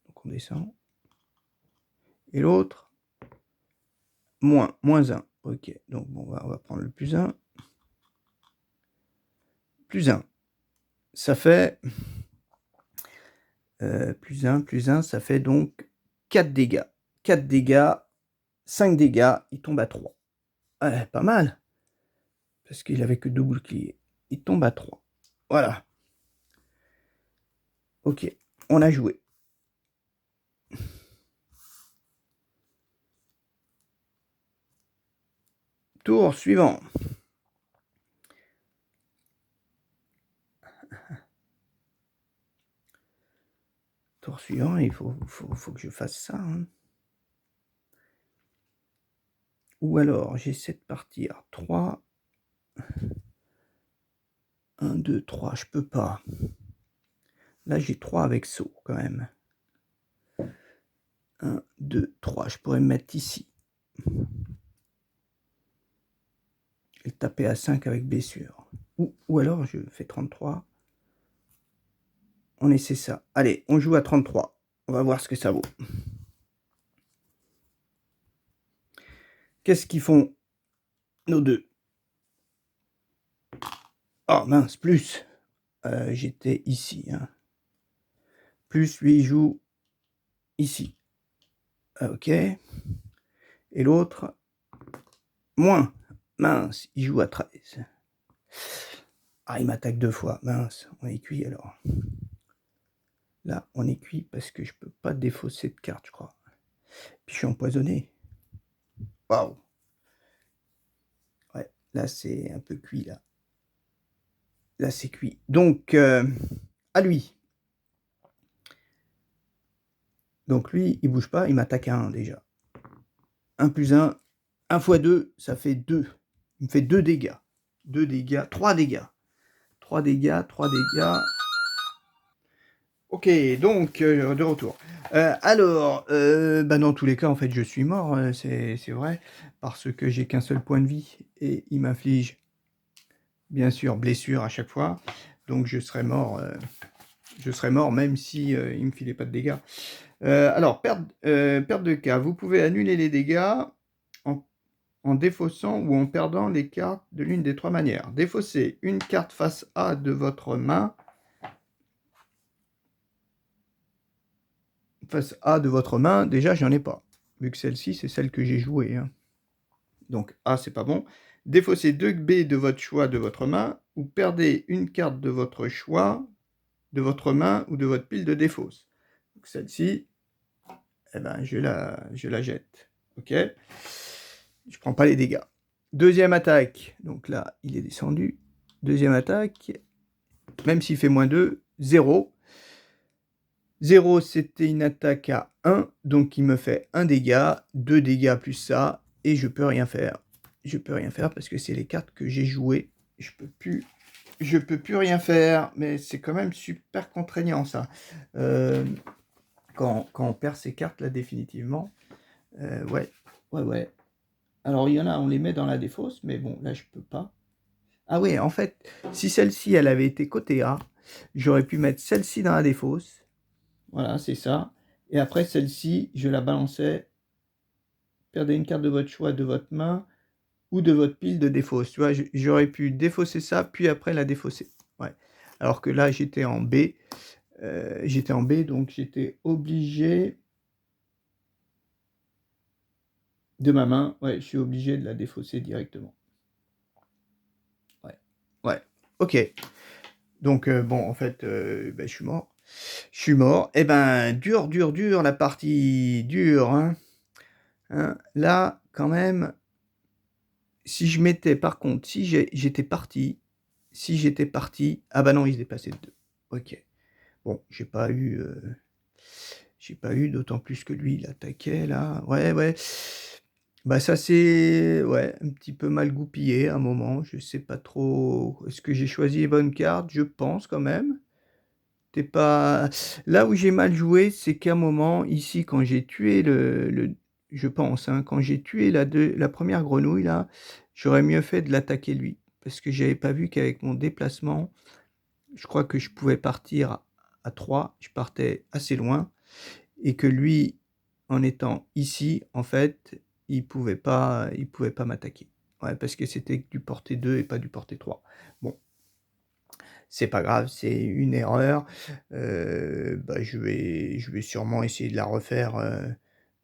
Donc, on descend. Et l'autre... moins 1. Ok, donc bon, on va prendre le plus 1. Plus 1. Ça fait... plus 1, ça fait donc 4 dégâts. 4 dégâts, 5 dégâts, il tombe à 3. Ouais, pas mal. Parce qu'il avait que 2 boucliers. Il tombe à 3. Voilà. Ok, on a joué. Tour suivant. Tour suivant, il faut que je fasse ça. Hein. Ou alors, j'essaie de partir 3. 1, 2, 3, je peux pas. Là, j'ai 3 avec saut, quand même. 1, 2, 3, je pourrais me mettre ici. Et taper à 5 avec blessure. Ou alors, je fais 33. On essaie ça. Allez, on joue à 33. On va voir ce que ça vaut. Qu'est-ce qu'ils font, nos deux? Oh mince, plus. J'étais ici. Hein. Plus, lui, il joue ici. Ok. Et l'autre, moins. Mince, il joue à 13. Ah, il m'attaque 2 fois. Mince, on est cuit alors. Là, on est cuit parce que je peux pas défausser de carte, je crois. Puis je suis empoisonné. Waouh. Ouais, là, c'est un peu cuit, là. Là, c'est cuit. Donc, à lui. Donc, lui, il bouge pas, il m'attaque à 1 déjà. 1 plus 1. 1 x 2, ça fait 2. Il me fait 2 dégâts. 2 dégâts, 3 dégâts. 3 dégâts, 3 dégâts. Ok, donc, de retour. Alors, dans tous les cas, en fait, je suis mort, c'est vrai, parce que j'ai qu'un seul point de vie, et il m'inflige, bien sûr, blessure à chaque fois, donc je serais mort même si il me filait pas de dégâts. Alors, perte de cas, vous pouvez annuler les dégâts en défaussant ou en perdant les cartes de l'une des 3 manières. Défaussez une carte face A de votre main, déjà j'en ai pas, vu que celle-ci c'est celle que j'ai jouée, hein. Donc A c'est pas bon. Défaussez 2 B de votre choix de votre main, ou perdez une carte de votre choix de votre main ou de votre pile de défausse. Donc celle-ci, eh ben, je la jette. Ok. Je prends pas les dégâts. Deuxième attaque. Donc là, il est descendu. Deuxième attaque. Même s'il fait -2, 0. 0, c'était une attaque à 1. Donc il me fait 1 dégât, 2 dégâts plus ça. Et je peux rien faire. Je peux rien faire parce que c'est les cartes que j'ai jouées. Je peux plus rien faire. Mais c'est quand même super contraignant ça. Quand on perd ces cartes là définitivement. Ouais. Alors il y en a, on les met dans la défausse, mais bon, là je peux pas. Ah oui, en fait, si celle-ci, elle avait été côté A, j'aurais pu mettre celle-ci dans la défausse. Voilà, c'est ça. Et après, celle-ci, je la balançais. Perdez une carte de votre choix de votre main ou de votre pile de défausse. Tu vois, j'aurais pu défausser ça, puis après la défausser. Ouais. Alors que là, j'étais en B. Donc j'étais obligé de ma main. Ouais, je suis obligé de la défausser directement. Ouais. Ok. Donc, bon, en fait, je suis mort. Eh ben, dur la partie, dure, hein. Là, quand même, si je m'étais, par contre, si j'étais parti, ah bah non, il se dépassait de 2. Ok. Bon, j'ai pas eu, d'autant plus que lui, il attaquait, là. Ouais. Bah ça, c'est, ouais, un petit peu mal goupillé à un moment. Je sais pas trop. Est-ce que j'ai choisi les bonnes cartes? Je pense quand même. T'es pas... Là où j'ai mal joué, c'est qu'à un moment, ici, quand j'ai tué je pense, hein, quand j'ai tué la première grenouille, là, j'aurais mieux fait de l'attaquer lui. Parce que j'avais pas vu qu'avec mon déplacement, je crois que je pouvais partir à 3, je partais assez loin, et que lui, en étant ici, en fait, il pouvait pas m'attaquer. Ouais, parce que c'était du portée 2 et pas du portée 3. Bon. C'est pas grave, c'est une erreur. Je vais sûrement essayer de la refaire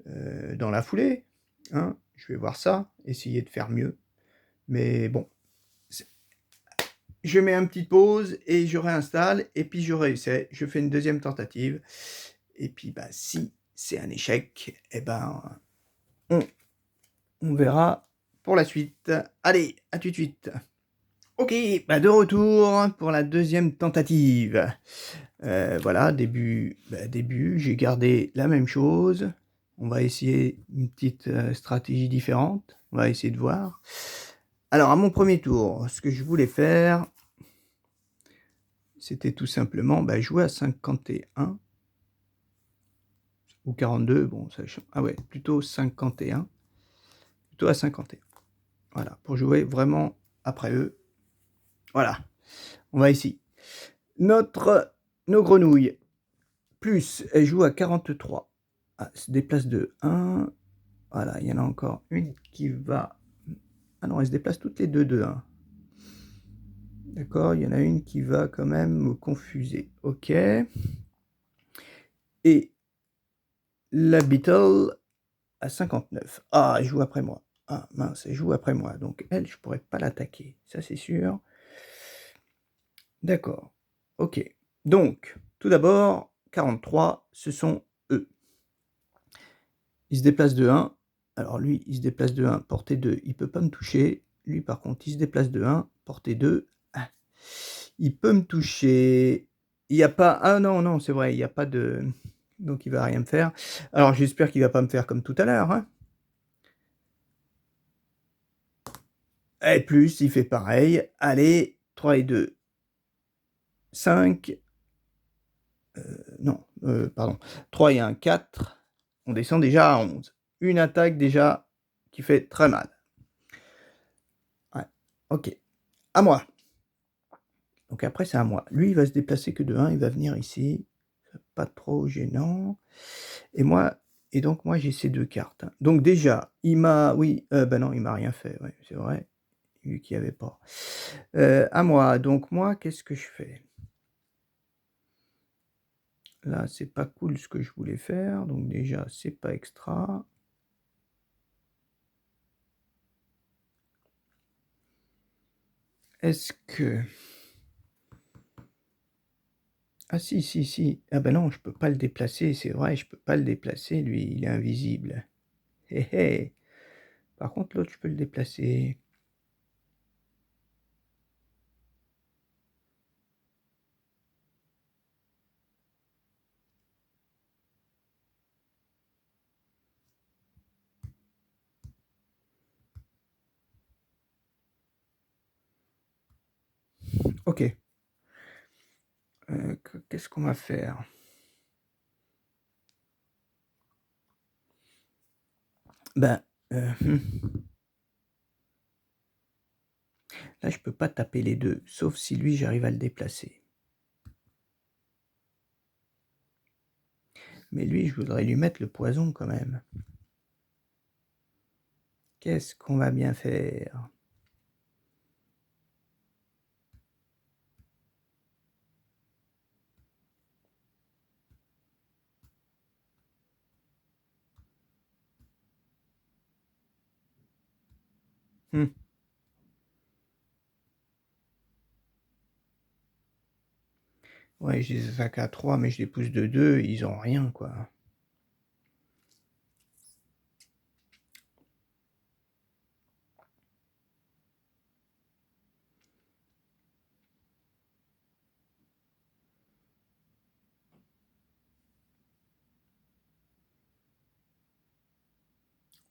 dans la foulée, hein. Je vais voir ça, essayer de faire mieux. Mais bon, je mets une petite pause et je réinstalle, et puis je réessaie. Je fais une deuxième tentative. Et puis, si c'est un échec, eh ben, on verra pour la suite. Allez, à tout de suite. Ok, de retour pour la deuxième tentative. Voilà, début, j'ai gardé la même chose. On va essayer une petite stratégie différente. On va essayer de voir. Alors, à mon premier tour, ce que je voulais faire, c'était tout simplement jouer à 51 ou 42. Bon, ça change. Ah ouais, plutôt 51. Plutôt à 51. Voilà, pour jouer vraiment après eux. Voilà, on va ici. Nos grenouilles, plus, elles jouent à 43. Ah, se déplace de 1. Voilà, il y en a encore une qui va... Ah non, elles se déplacent toutes les deux de 1. D'accord, il y en a une qui va quand même me confuser. Ok. Et la Beetle à 59. Ah, elle joue après moi. Ah mince, elle joue après moi. Donc elle, je pourrais pas l'attaquer. Ça, c'est sûr. D'accord. Ok. Donc, tout d'abord, 43, ce sont eux. Il se déplace de 1. Alors lui, il se déplace de 1, portée 2. Il peut pas me toucher. Lui, par contre, il se déplace de 1, portée 2. Ah. Il peut me toucher. Il n'y a pas... Ah non, c'est vrai, il n'y a pas de... Donc il va rien me faire. Alors j'espère qu'il va pas me faire comme tout à l'heure, hein. Et plus, il fait pareil. Allez, 3 et 2. 5, non, pardon, 3 et 1, 4. On descend déjà à 11. Une attaque déjà qui fait très mal. Ouais, ok. À moi. Donc après, c'est à moi. Lui, il va se déplacer que de 1, il va venir ici. Pas trop gênant. Et donc moi, j'ai ces 2 cartes. Donc déjà, il m'a oui, bah non, il m'a rien fait, ouais, c'est vrai, vu qu'il y avait pas. À moi, donc moi, qu'est-ce que je fais? Là, c'est pas cool ce que je voulais faire, donc déjà, c'est pas extra. Est-ce que ah si, si, si. Ah bah non, je peux pas le déplacer, c'est vrai, je peux pas le déplacer, lui, il est invisible. Hé hé! Par contre, l'autre, je peux le déplacer. OK. Qu'est-ce qu'on va faire? Ben, là, je peux pas taper les 2, sauf si lui, j'arrive à le déplacer. Mais lui, je voudrais lui mettre le poison quand même. Qu'est-ce qu'on va bien faire? Mmh. Ouais, je les attaque à 3, mais je les pousse de 2, ils ont rien, quoi.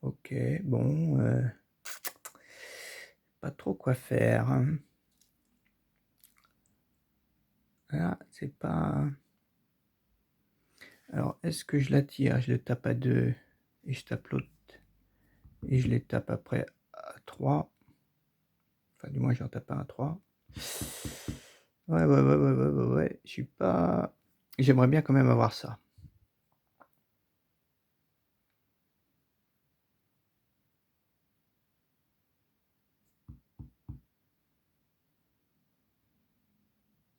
OK, bon, pas trop quoi faire, hein. Là, c'est pas alors, est-ce que je l'attire? Je le tape à 2 et je tape l'autre et je les tape après à 3. Enfin, du moins, j'en tape un à 3. Ouais, ouais, ouais, ouais, ouais, ouais, ouais, je suis pas j'aimerais bien quand même avoir ça.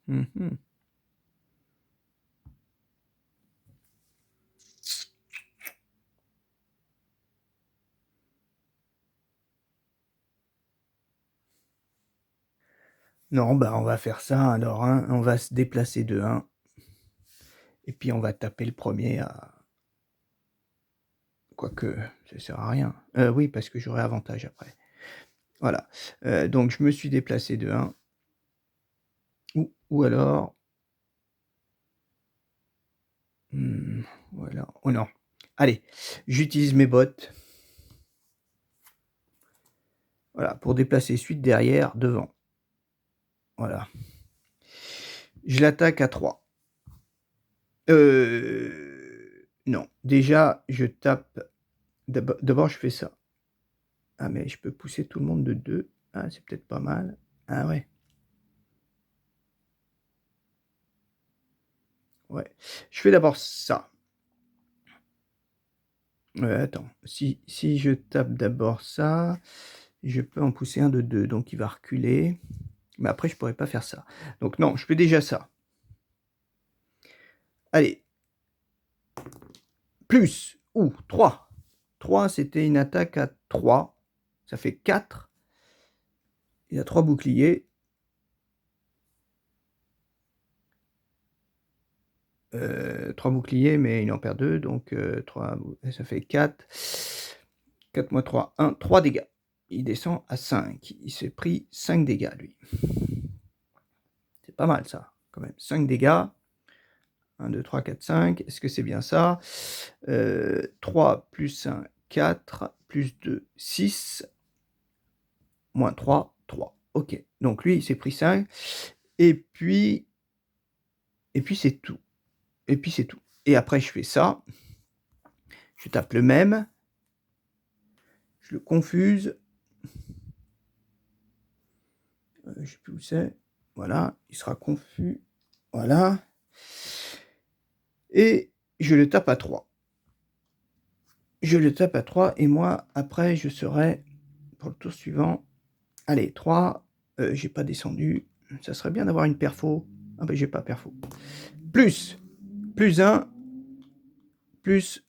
Mmh mh. Non, bah, on va faire ça alors, hein. On va se déplacer de 1 et puis on va taper le premier à quoique, ça sert à rien. Oui, parce que j'aurai avantage après. Voilà, donc je me suis déplacé de 1 ou alors, voilà, oh non. Allez, j'utilise mes bottes, voilà, pour déplacer suite derrière, devant. Voilà. Je l'attaque à 3. Non, déjà je tape d'abord je fais ça. Ah mais je peux pousser tout le monde de 2. Ah, c'est peut-être pas mal. Ah ouais. Ouais. Je fais d'abord ça. Attends, si je tape d'abord ça, je peux en pousser un de 2, donc il va reculer. Mais après je pourrais pas faire ça. Donc non, je fais déjà ça. Allez, plus, 3. 3, c'était une attaque à 3. Ça fait 4. Il a 3 boucliers. 3 boucliers, mais il en perd 2, donc 3 ça fait 4. 4 moins 3, 1, 3 dégâts. Il descend à 5. Il s'est pris 5 dégâts, lui. C'est pas mal ça, quand même. 5 dégâts. 1, 2, 3, 4, 5. Est-ce que c'est bien ça? 3 plus 1, 4, plus 2, 6, moins 3, 3. OK. Donc lui, il s'est pris 5. Et puis, Et puis c'est tout. Et puis c'est tout. Et après je fais ça. Je tape le même. Je le confuse. Je ne sais plus où c'est. Voilà, il sera confus. Voilà. Et je le tape à 3. Je le tape à 3 et moi, après, je serai pour le tour suivant. Allez, 3. J'ai pas descendu. Ça serait bien d'avoir une perfo. Ah ben, j'ai pas perfo. Plus 1, plus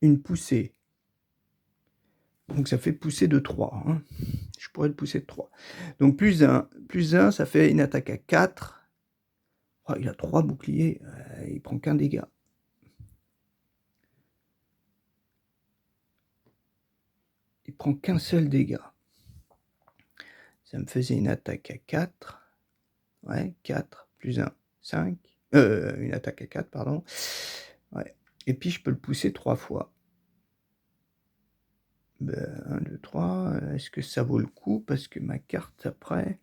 une poussée. Donc ça fait pousser de 3. Hein. Je pourrais le pousser de 3. Donc plus 1, ça fait une attaque à 4. Oh, il a 3 boucliers. Il prend qu'un dégât. Il prend qu'un seul dégât. Ça me faisait une attaque à 4. Ouais, 4 plus 1, 5. Une attaque à 4, pardon. Ouais. Et puis je peux le pousser 3 fois. Ben, 1, 2, 3. Est-ce que ça vaut le coup? Parce que ma carte après.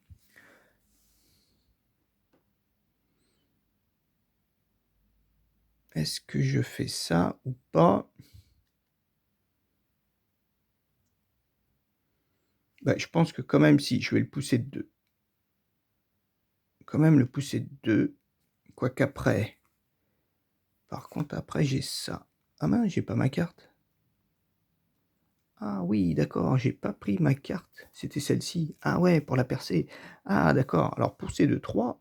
Est-ce que je fais ça ou pas? Ben, je pense que quand même, si, je vais le pousser de 2. Quand même le pousser de 2. Quoiqu'après. Par contre, après, j'ai ça. Ah mince, j'ai pas ma carte. Ah oui, d'accord, j'ai pas pris ma carte. C'était celle-ci. Ah ouais, pour la percer. Ah d'accord. Alors, poussée de 3,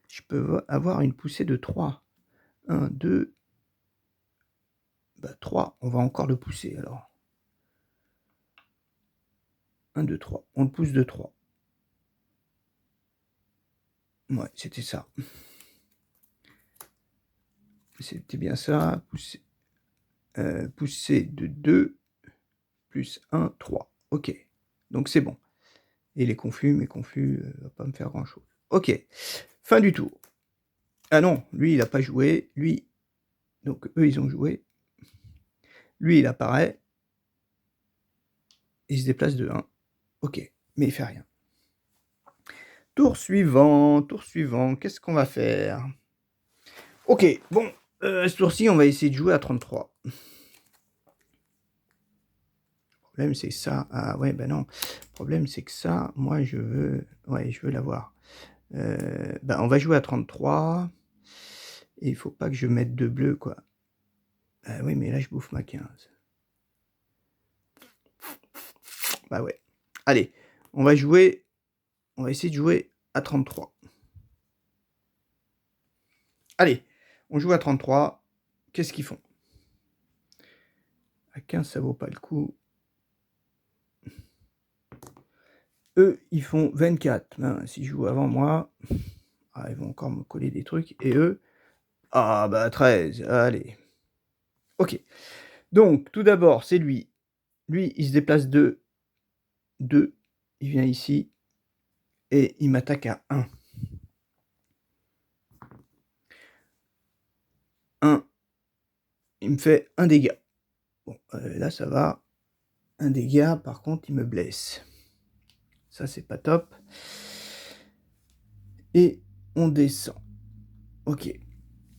je peux avoir une poussée de 3. 1, 2, bah 3. On va encore le pousser alors. 1, 2, 3. On le pousse de 3. Ouais, c'était ça. C'était bien ça. Pousser de 2 plus 1, 3. Ok. Donc c'est bon. Et les confus, mes confus, va pas me faire grand chose. Ok. Fin du tour. Ah non, lui il n'a pas joué. Lui, donc eux ils ont joué. Lui il apparaît. Il se déplace de 1. Ok. Mais il fait rien. Tour suivant. Qu'est-ce qu'on va faire? Ok, bon. Ce tour-ci, on va essayer de jouer à 33. Le problème, c'est ça. Ah ouais, ben non. Le problème, c'est que ça, moi, je veux... Ouais, je veux l'avoir. Ben, on va jouer à 33. Et il faut pas que je mette de bleu, quoi. Ah oui, mais là, je bouffe ma 15. Bah ouais. Allez, on va jouer... On va essayer de jouer à 33. Allez, on joue à 33. Qu'est-ce qu'ils font? À 15, ça vaut pas le coup. Eux, ils font 24. Ben, s'ils jouent avant moi, ils vont encore me coller des trucs. Et eux, ah bah 13. Allez. Ok. Donc, tout d'abord, c'est lui. Lui, il se déplace de 2. Il vient ici. Et il m'attaque à 1. 1. Il me fait un dégât. Bon, là, ça va. Un dégât, par contre, il me blesse. Ça, c'est pas top. Et on descend. Ok.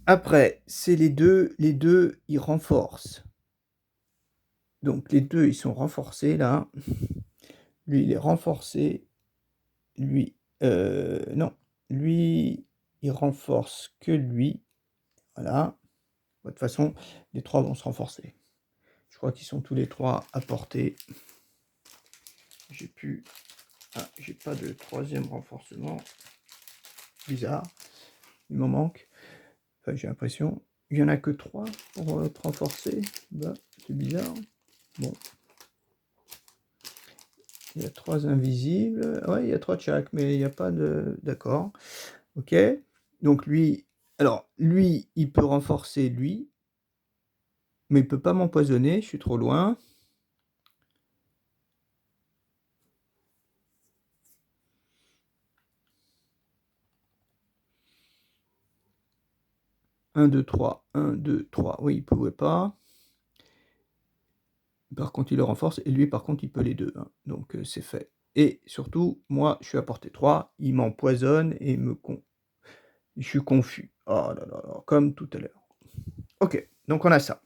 Après, c'est les deux. Les deux, ils renforcent. Donc, les deux, ils sont renforcés, là. Lui, il est renforcé. Lui, non. Lui, il renforce que lui. Voilà. De toute façon, les trois vont se renforcer. Je crois qu'ils sont tous les trois à portée. J'ai plus... Ah, j'ai pas de troisième renforcement. Bizarre. Il m'en manque. Enfin, j'ai l'impression. Il n'y en a que 3 pour être renforcé. Bah, c'est bizarre. Bon. Il y a 3 invisibles. Ouais, il y a 3 de chaque, mais il n'y a pas de... D'accord. Ok. Donc lui... Alors, lui, il peut renforcer lui. Mais il peut pas m'empoisonner, je suis trop loin. Un, 2, 3. 1, 2, 3. Oui, il pouvait pas. Par contre, il le renforce. Et lui, par contre, il peut les deux. Hein. Donc, c'est fait. Et surtout, moi, je suis à portée 3, il m'empoisonne et je suis confus. Oh là là là, comme tout à l'heure. OK, donc on a ça.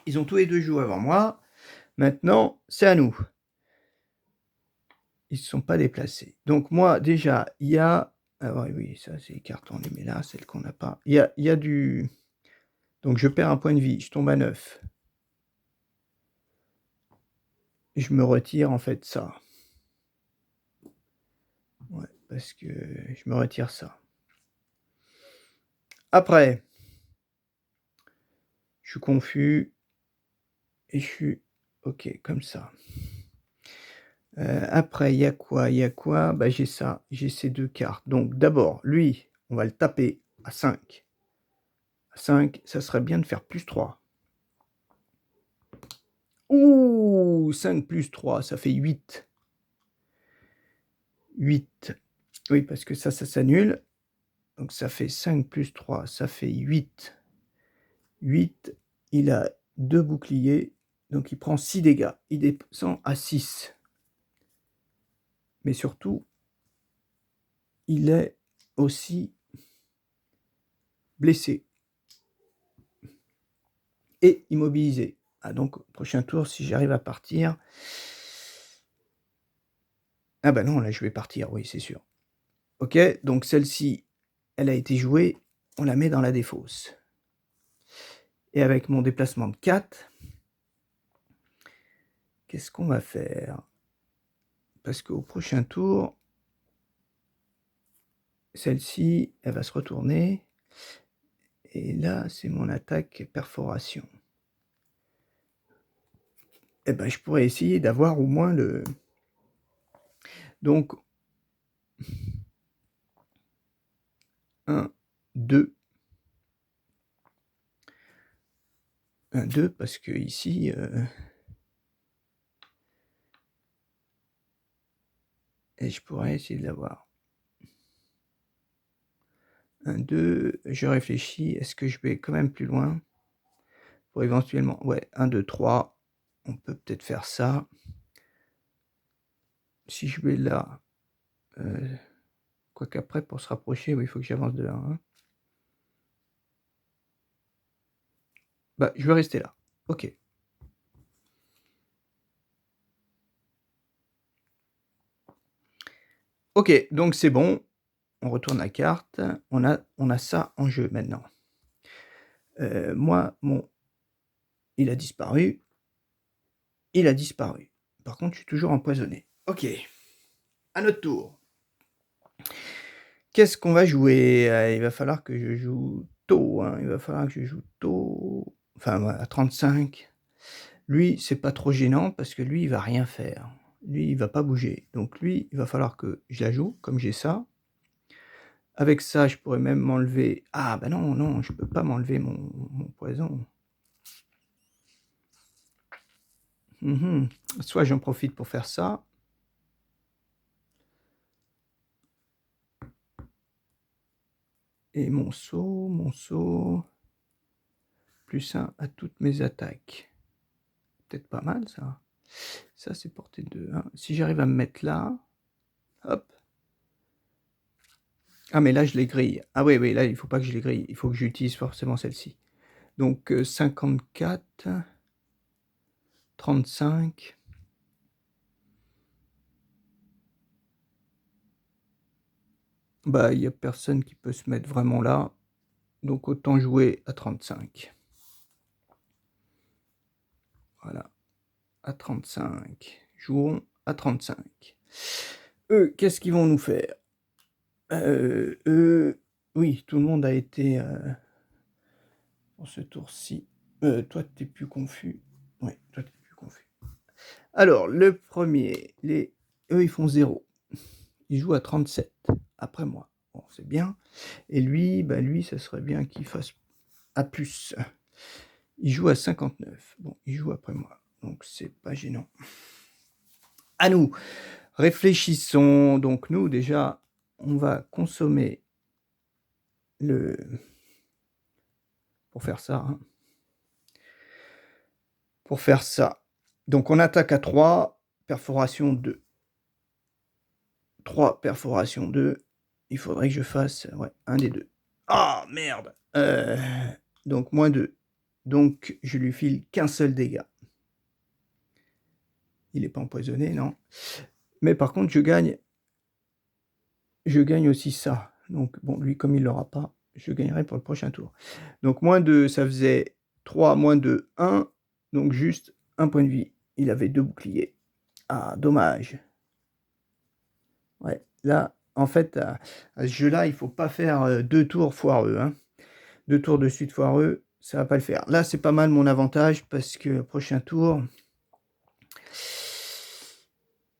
Ils ont tous les 2 joué avant moi. Maintenant, c'est à nous. Ils ne se sont pas déplacés. Donc moi, déjà, il y a ah ouais, oui, ça, c'est les cartes, on les met là, celles qu'on n'a pas. Il y a du donc je perds un point de vie, je tombe à 9. Je me retire, en fait, ça. Ouais, parce que je me retire ça. Après, je suis confus et je suis OK, comme ça. Après, il y a quoi? Il y a quoi? Bah, j'ai ça, j'ai ces 2 cartes. Donc d'abord, lui, on va le taper à 5. À 5, ça serait bien de faire +3. Ouh! 5 + 3, ça fait 8. 8. Oui, parce que ça s'annule. Donc ça fait 5 + 3, ça fait 8. 8, il a 2 boucliers, donc il prend 6 dégâts. Il descend à 6. Mais surtout, il est aussi blessé et immobilisé. Ah donc prochain tour, si j'arrive à partir ah bah non, là je vais partir, oui, c'est sûr. OK, donc celle-ci, elle a été jouée, on la met dans la défausse. Et avec mon déplacement de 4, qu'est-ce qu'on va faire? Parce qu'au prochain tour, celle-ci, elle va se retourner. Et là, c'est mon attaque perforation. Eh ben, je pourrais essayer d'avoir au moins le donc 1, 2. 1, 2 parce qu'ici, et je pourrais essayer de l'avoir. 1, 2, je réfléchis, est-ce que je vais quand même plus loin? Pour éventuellement ouais, 1, 2, 3, on peut peut-être faire ça. Si je vais là, quoique après pour se rapprocher, oui, il faut que j'avance de 1, hein. Bah, je vais rester là. OK. OK, donc c'est bon, on retourne la carte, on a ça en jeu maintenant. Moi, il a disparu, il a disparu. Par contre, je suis toujours empoisonné. OK, à notre tour. Qu'est-ce qu'on va jouer? Il va falloir que je joue tôt, hein, il va falloir que je joue tôt, enfin, ouais, à 35. Lui, c'est pas trop gênant parce que lui, il va rien faire. Lui, il va pas bouger. Donc lui, il va falloir que je la joue, comme j'ai ça. Avec ça, je pourrais même m'enlever ah bah non, non, je peux pas m'enlever mon poison. Mmh. Soit j'en profite pour faire ça. Et mon saut, +1 à toutes mes attaques. Peut-être pas mal ça. Ça, c'est portée 2, hein. Si j'arrive à me mettre là, hop. Ah mais là, je les grille. Ah oui, oui, là, il faut pas que je les grille. Il faut que j'utilise forcément celle-ci. Donc 54, 35. Bah, il y a personne qui peut se mettre vraiment là, donc autant jouer à 35. Voilà, à 35. Jouons à 35. Eux, qu'est-ce qu'ils vont nous faire? Eux, oui, tout le monde a été, pour ce tour-ci. Toi, tu es plus confus. Ouais, toi, tu es plus confus. Alors, le premier, eux, ils font 0. Ils jouent à 37, après moi. Bon, c'est bien. Et lui, bah lui, ça serait bien qu'il fasse à plus. Il joue à 59. Bon, il joue après moi, donc c'est pas gênant. À nous, réfléchissons. Donc nous, déjà, on va consommer le pour faire ça, hein. Pour faire ça. Donc on attaque à 3, perforation 2. 3 perforations 2. Il faudrait que je fasse ouais, un des deux. Ah merde. Donc moins 2. Donc je lui file qu'un seul dégât. Il n'est pas empoisonné, non. Mais par contre, je gagne aussi ça. Donc bon, lui, comme il l'aura pas, je gagnerai pour le prochain tour. Donc moins 2, ça faisait 3, moins 2, 1. Donc juste un point de vie. Il avait 2 boucliers. Ah, dommage. Ouais, là, en fait, à ce jeu-là, il faut pas faire 2 tours foireux. Hein. 2 tours de suite foireux, ça va pas le faire. Là, c'est pas mal mon avantage parce que prochain tour...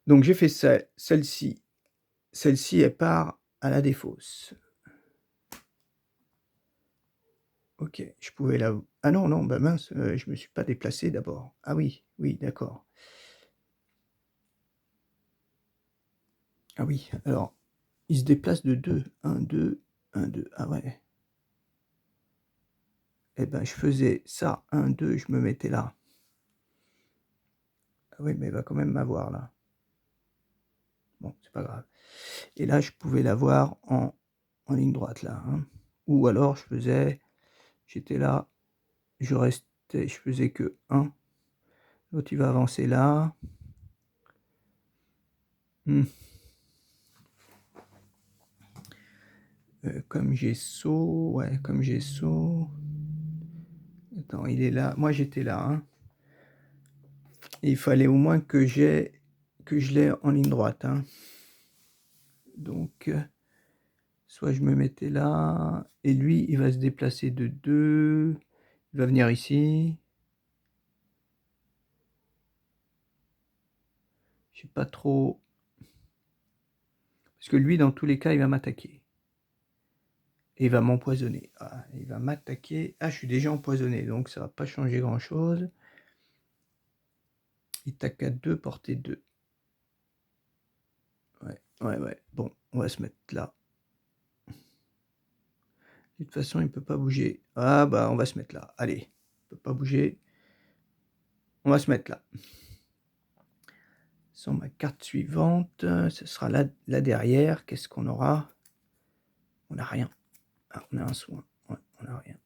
Donc j'ai fait celle-ci. Celle-ci, elle part à la défausse. Ok, je pouvais la... Ah non, non, bah mince, je me suis pas déplacé d'abord. Ah oui, oui, d'accord. Ah oui, alors, il se déplace de 2. 1, 2, 1, 2. Ah ouais. Eh ben, je faisais ça, 1, 2, je me mettais là. Ah oui, mais il va quand même m'avoir là. Bon, c'est pas grave. Et là, je pouvais l'avoir en ligne droite là. Hein. Ou alors, je faisais... J'étais là, je restais, je faisais que 1. L'autre, il va avancer là. Comme j'ai saut, ouais, comme j'ai saut. Attends, il est là. Moi, j'étais là. Hein. Il fallait au moins que je l'ai en ligne droite. Hein. Donc, soit je me mettais là, et lui, il va se déplacer de 2. Il va venir ici. Je sais pas trop. Parce que lui, dans tous les cas, il va m'attaquer. Et il va m'empoisonner. Ah, il va m'attaquer. Ah, je suis déjà empoisonné, donc ça va pas changer grand-chose. Il taque à 2, portée 2. Ouais. Bon, on va se mettre là. De toute façon, il peut pas bouger. Ah, bah, on va se mettre là. Allez, il peut pas bouger. On va se mettre là. Sur ma carte suivante, ce sera là derrière. Qu'est-ce qu'on aura? On n'a rien. Ah, on a un soin. Ouais, on n'a rien.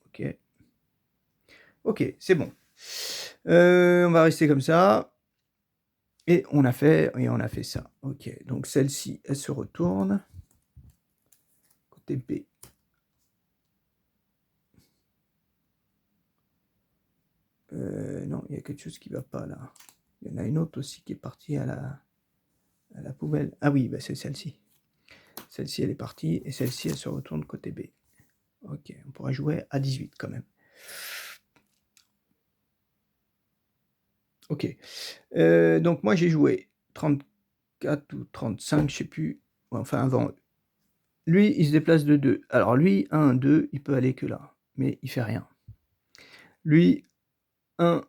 Ok. Ok, c'est bon. On va rester comme ça. Et on a fait ça. Ok, donc celle-ci, elle se retourne. Côté B. Non, il y a quelque chose qui ne va pas là. Il y en a une autre aussi qui est partie à la poubelle. Ah oui, bah c'est celle-ci. Celle-ci, elle est partie. Et celle-ci, elle se retourne côté B. Ok, on pourra jouer à 18 quand même. Ok. Donc moi, j'ai joué 34 ou 35, je sais plus. Enfin, avant eux. Lui, il se déplace de 2. Alors lui, 1, 2, il peut aller que là. Mais il fait rien. Lui, 1,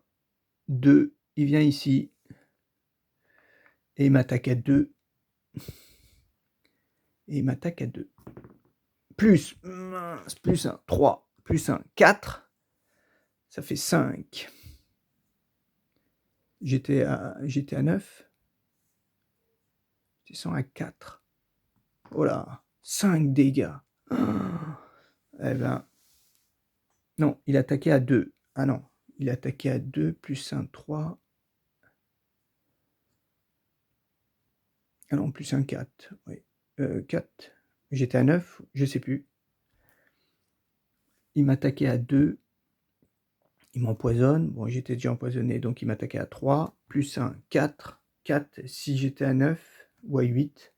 2, il vient ici. Et il m'attaque à 2. Et il m'attaque à 2. Plus 1, 3, plus 1, 4. Ça fait 5. J'étais à 9. Je descends à 4. Oh là, 5 dégâts. Eh ben, non, il attaquait à 2. Ah non, il attaquait à 2, plus 1, 3. Ah non, plus un 4. Oui. 4. J'étais à 9, je sais plus. Il m'attaquait à 2. Il m'empoisonne. Bon, j'étais déjà empoisonné, donc il m'attaquait à 3. Plus 1, 4. 4, si j'étais à 9 ou à 8.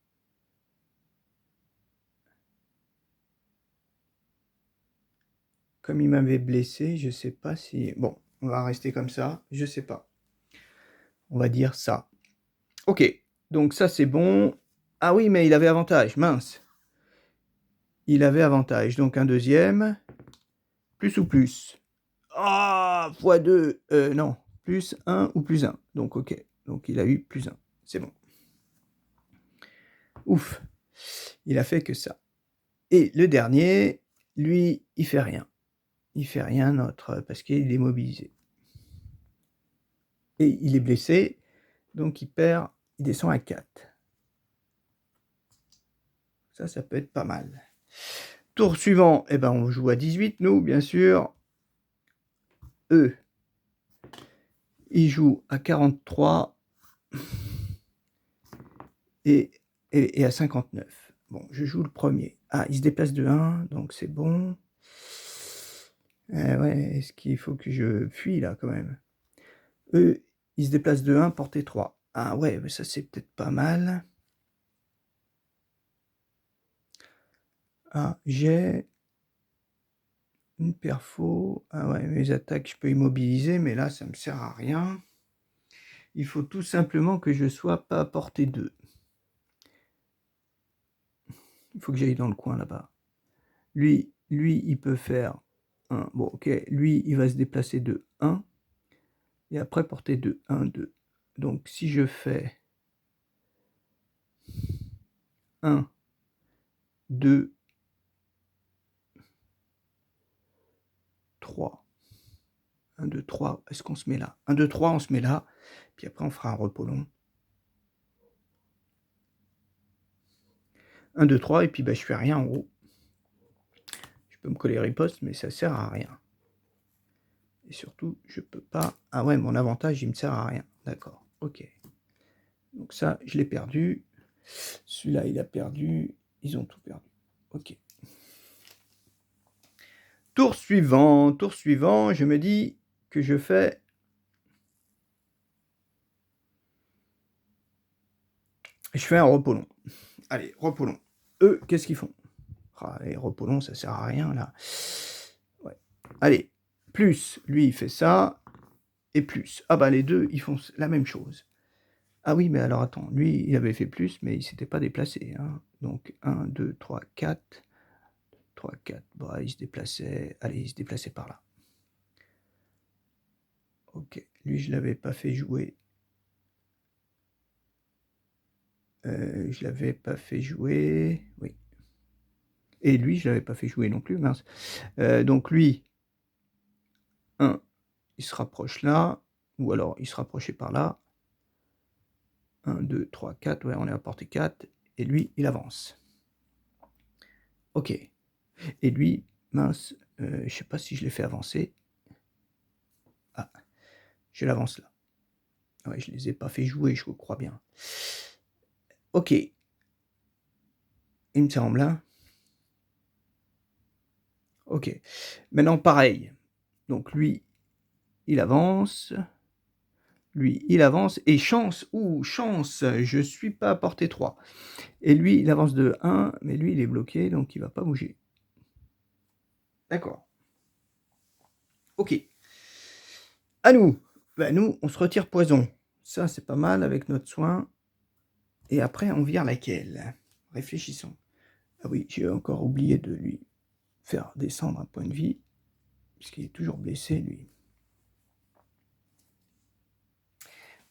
Comme il m'avait blessé, je sais pas si... Bon, on va rester comme ça, je sais pas. On va dire ça. Ok, donc ça c'est bon. Ah oui, mais il avait avantage, mince. Il avait avantage, donc un deuxième. Plus ou plus? Ah, x2. Non, plus 1 ou plus 1. Donc ok, donc il a eu plus 1. C'est bon. Ouf, il a fait que ça. Et le dernier, lui, il fait rien. Il fait rien, parce qu'il est mobilisé. Et il est blessé, donc il descend à 4. Ça peut être pas mal. Tour suivant, eh ben, on joue à 18, nous, bien sûr. Eux, ils jouent à 43 et à 59. Bon, je joue le premier. Ah, il se déplace de 1, donc c'est bon. Ouais, est-ce qu'il faut que je fuis, là, quand même? Eux, ils se déplacent de 1, portée 3. Ah ouais, mais ça, c'est peut-être pas mal. Ah, j'ai une perfo. Ah ouais, mes attaques, je peux immobiliser, mais là, ça me sert à rien. Il faut tout simplement que je sois pas à portée 2. Il faut que j'aille dans le coin là-bas. Lui, il peut faire 1. Bon, ok. Lui, il va se déplacer de 1. Et après, portée 2. 1, 2. Donc, si je fais 1, 2, 3. 1, 2, 3. Est-ce qu'on se met là? 1, 2, 3, on se met là. Puis après, on fera un repos long. 1, 2, 3. Et puis, bah, je fais rien en haut. Je peux me coller riposte, mais ça sert à rien. Et surtout, je peux pas... Ah ouais, mon avantage, il me sert à rien. D'accord, ok. Donc ça, je l'ai perdu. Celui-là, il a perdu. Ils ont tout perdu. Ok. Tour suivant, je me dis que je fais... Je fais un repos long. Allez, repos long. Eux, qu'est-ce qu'ils font? Ah, les repos longs, ça sert à rien, là. Ouais. Allez, plus, lui, il fait ça. Et plus. Ah bah, les deux, ils font la même chose. Ah oui, mais alors attends, lui, il avait fait plus, mais il s'était pas déplacé. Hein. Donc 1, 2, 3, 4. 3, 4. Bah, il se déplaçait. Allez, il se déplaçait par là. Ok, lui, je l'avais pas fait jouer. Je l'avais pas fait jouer. Oui. Et lui, je l'avais pas fait jouer non plus, mince. Donc lui, 1, il se rapproche là. Ou alors, il se rapprochait par là. 1, 2, 3, 4. Ouais, on est à portée 4. Et lui, il avance. Ok. Et lui, mince, je sais pas si je l'ai fait avancer. Ah, je l'avance là. Ouais, je les ai pas fait jouer, je crois bien. Ok. Il me semble, hein. Ok. Maintenant, pareil. Donc lui, il avance. Lui, il avance. Et chance, chance, je suis pas à portée 3. Et lui, il avance de 1, mais lui, il est bloqué, donc il va pas bouger. D'accord. Ok. À nous. Ben, nous, on se retire poison. Ça, c'est pas mal avec notre soin. Et après, on vire laquelle? Réfléchissons. Ah oui, j'ai encore oublié de lui faire descendre un point de vie, puisqu'il est toujours blessé, lui.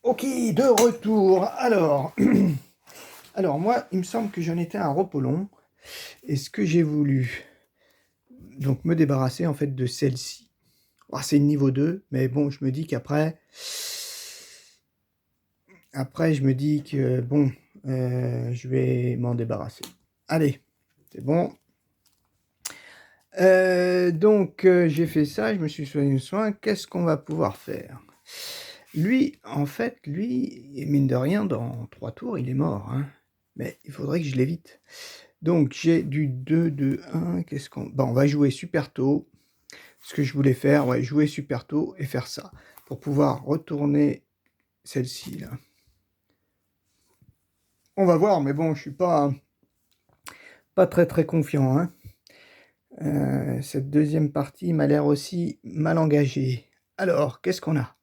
Ok, de retour. Alors moi, il me semble que j'en étais à un repos long. Et ce que j'ai voulu, donc me débarrasser en fait de celle-ci. Oh, c'est le niveau 2, mais bon, je me dis qu'après... Après, je me dis que, bon, je vais m'en débarrasser. Allez, c'est bon. Donc, j'ai fait ça, je me suis soigné le soin. Qu'est-ce qu'on va pouvoir faire? Lui, en fait, lui, mine de rien, dans 3 tours, il est mort. Hein. Mais il faudrait que je l'évite. Donc, j'ai du 2, 2, 1. Qu'est-ce qu'on... Bon, on va jouer super tôt. Ce que je voulais faire, ouais, jouer super tôt et faire ça. Pour pouvoir retourner celle-ci, là. On va voir, mais bon, je suis pas très très confiant. Hein. Cette deuxième partie m'a l'air aussi mal engagée. Alors, qu'est-ce qu'on a?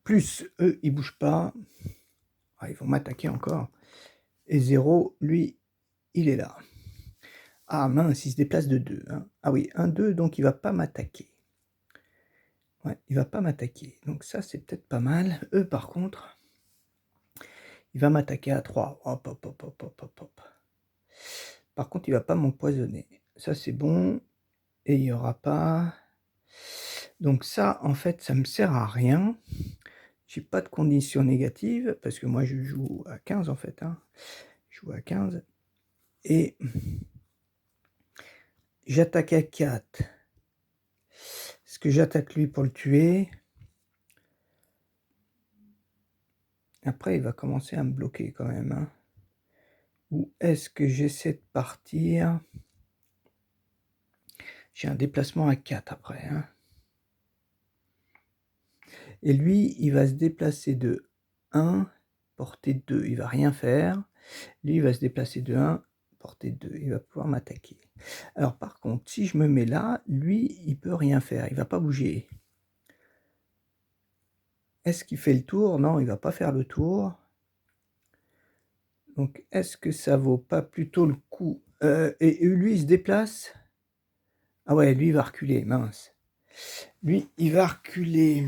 Plus, eux, ils bougent pas. Ah, ils vont m'attaquer encore. Et 0, lui, il est là. Ah mince, il se déplace de 2. Hein. Ah oui, 1, 2, donc il va pas m'attaquer. Ouais, il va pas m'attaquer. Donc ça, c'est peut-être pas mal. Eux, par contre, il va m'attaquer à 3. Hop, hop, hop, hop, hop, hop, hop. Par contre, il va pas m'empoisonner. Ça, c'est bon. Et il n'y aura pas... Donc ça, en fait, ça me sert à rien. J'ai pas de conditions négatives, parce que moi, je joue à 15, en fait. Hein. Je joue à 15. et j'attaque à 4. Est-ce que j'attaque lui pour le tuer? Après, il va commencer à me bloquer quand même, hein. Ou est-ce que j'essaie de partir? J'ai un déplacement à 4 après, hein. Et lui, il va se déplacer de 1, portée 2. Il va rien faire. Lui, il va se déplacer de 1, portée 2. Il va pouvoir m'attaquer. Alors par contre, si je me mets là, lui, il peut rien faire. Il va pas bouger. Est-ce qu'il fait le tour? Non, il va pas faire le tour. Donc, est-ce que ça vaut pas plutôt le coup? Et lui, il se déplace? Ah ouais, lui, il va reculer, mince. Lui, il va reculer.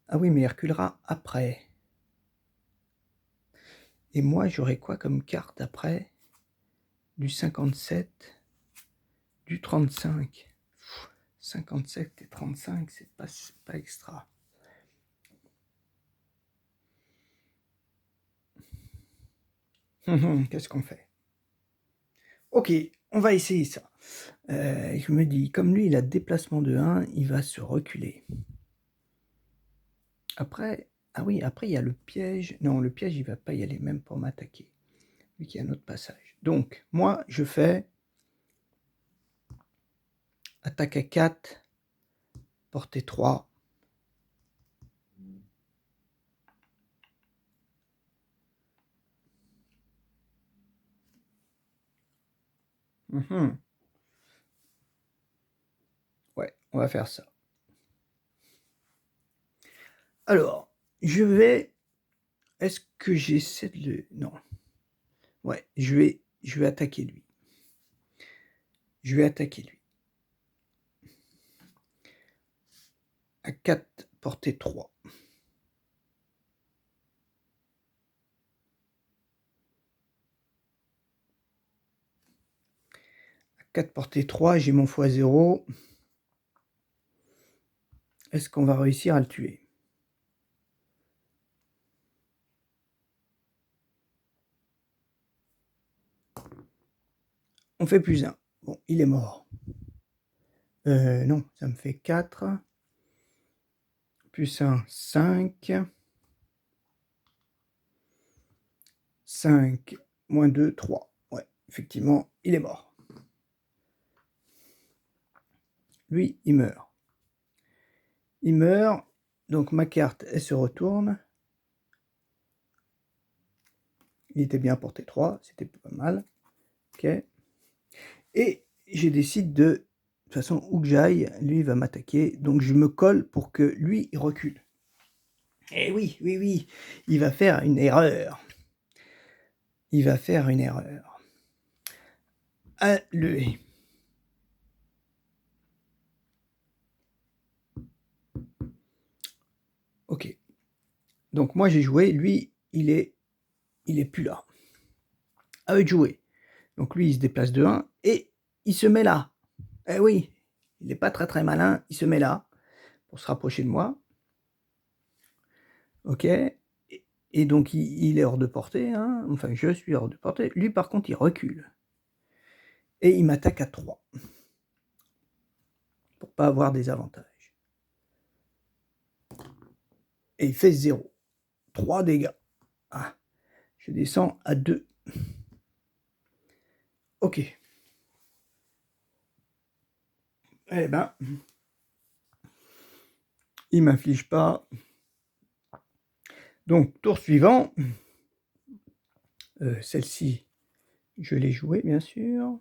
Ah oui, mais il reculera après. Et moi, j'aurai quoi comme carte après? Du 57, du 35. 57 et 35, c'est pas extra. Qu'est-ce qu'on fait? Ok, on va essayer ça. Je me dis, comme lui, il a déplacement de 1, il va se reculer. Après, ah oui, après, il y a le piège. Non, le piège, il va pas y aller, même pour m'attaquer. Vu qu'il y a un autre passage. Donc, moi, je fais attaque à 4, portée 3. Ouais, on va faire ça. Alors, je vais... Est-ce que j'essaie de le... Non. Ouais, je vais attaquer lui. Je vais attaquer lui. À 4, portée 3. À 4, portée 3, j'ai mon x0. Est-ce qu'on va réussir à le tuer? On fait plus 1. Bon, il est mort. Non, ça me fait 4. Plus 1, 5. 5, moins 2, 3. Ouais, effectivement, il est mort. Lui, il meurt. Il meurt, donc ma carte, elle se retourne. Il était bien porté 3, c'était pas mal. Ok. Et je décide de toute façon, où que j'aille, lui, il va m'attaquer. Donc, je me colle pour que lui, il recule. Et oui, oui, oui, il va faire une erreur. Il va faire une erreur. Allez. Ok. Donc, moi, j'ai joué. Lui, il est plus là. À eux de jouer. Donc, lui, il se déplace de 1 et il se met là. Eh oui, il n'est pas très, très malin. Il se met là pour se rapprocher de moi. Ok. Et donc, il est hors de portée. Hein. Enfin, je suis hors de portée. Lui, par contre, il recule. Et il m'attaque à 3. Pour pas avoir des avantages. Et il fait 0. 3 dégâts. Ah, je descends à 2. Ok. Eh ben, il m'inflige pas. Donc, tour suivant. Celle-ci, je l'ai jouée, bien sûr.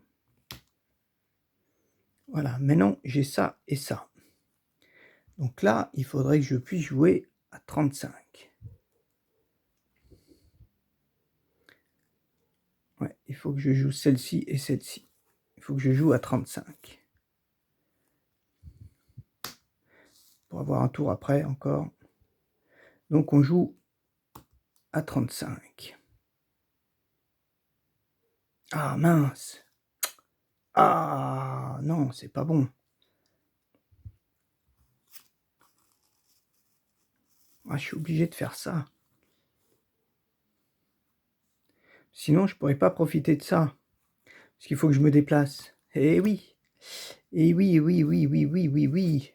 Voilà, maintenant, j'ai ça et ça. Donc là, il faudrait que je puisse jouer à 35. Ouais, il faut que je joue celle-ci et celle-ci. Il faut que je joue à 35. Pour avoir un tour après, encore. Donc, on joue à 35. Ah, mince. Ah, non, c'est pas bon. Ah, je suis obligé de faire ça. Sinon, je pourrais pas profiter de ça. Parce qu'il faut que je me déplace. Eh oui. Eh oui, oui, oui, oui, oui, oui, oui.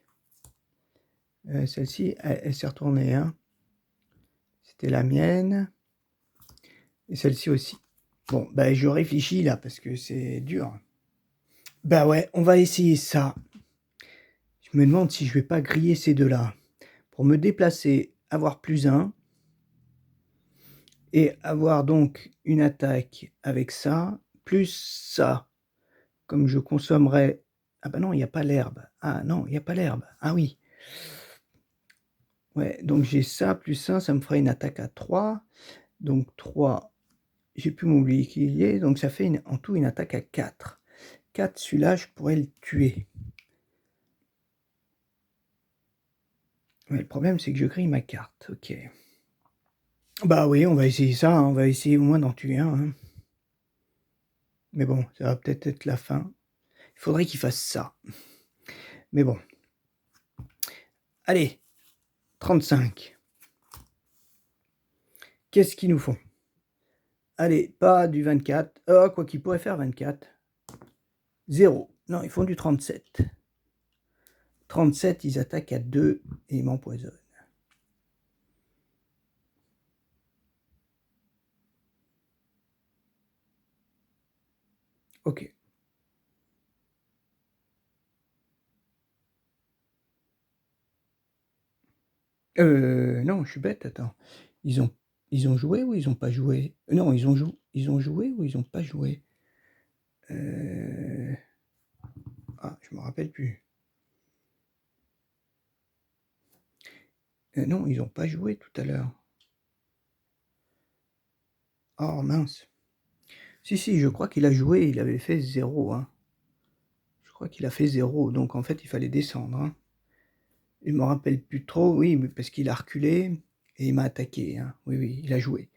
Celle-ci, elle s'est retournée, hein. C'était la mienne. Et celle-ci aussi. Bon, ben je réfléchis là, parce que c'est dur. Bah ouais, on va essayer ça. Je me demande si je vais pas griller ces deux-là. Pour me déplacer, avoir plus un. Et avoir donc une attaque avec ça, plus ça. Comme je consommerais... Ah bah non, il n'y a pas l'herbe. Ah non, il n'y a pas l'herbe. Ah oui. Ouais, donc j'ai ça, plus ça me fera une attaque à 3. Donc 3, j'ai pu m'oublier qu'il y est. Donc ça fait en tout une attaque à 4. 4, celui-là, je pourrais le tuer. Mais le problème, c'est que je grille ma carte. Ok. Bah oui, on va essayer ça. Hein. On va essayer au moins d'en tuer un. Hein. Mais bon, ça va peut-être être la fin. Il faudrait qu'il fasse ça. Mais bon. Allez, 35. Qu'est-ce qu'ils nous font? Allez, pas du 24. Quoi qu'ils pourraient faire 24. 0. Non, ils font du 37. 37, ils attaquent à 2 et ils m'empoisonnent. Ok. Non, je suis bête, attends. Ils ont joué ou ils ont pas joué? Non, ils ont joué ou ils ont pas joué? Ah, je me rappelle plus. Non, ils ont pas joué tout à l'heure. Oh mince. Si, je crois qu'il a joué, il avait fait 0. Hein. Je crois qu'il a fait 0, donc en fait il fallait descendre. Hein. Je me rappelle plus trop, oui, parce qu'il a reculé et il m'a attaqué. Hein. Oui, il a joué.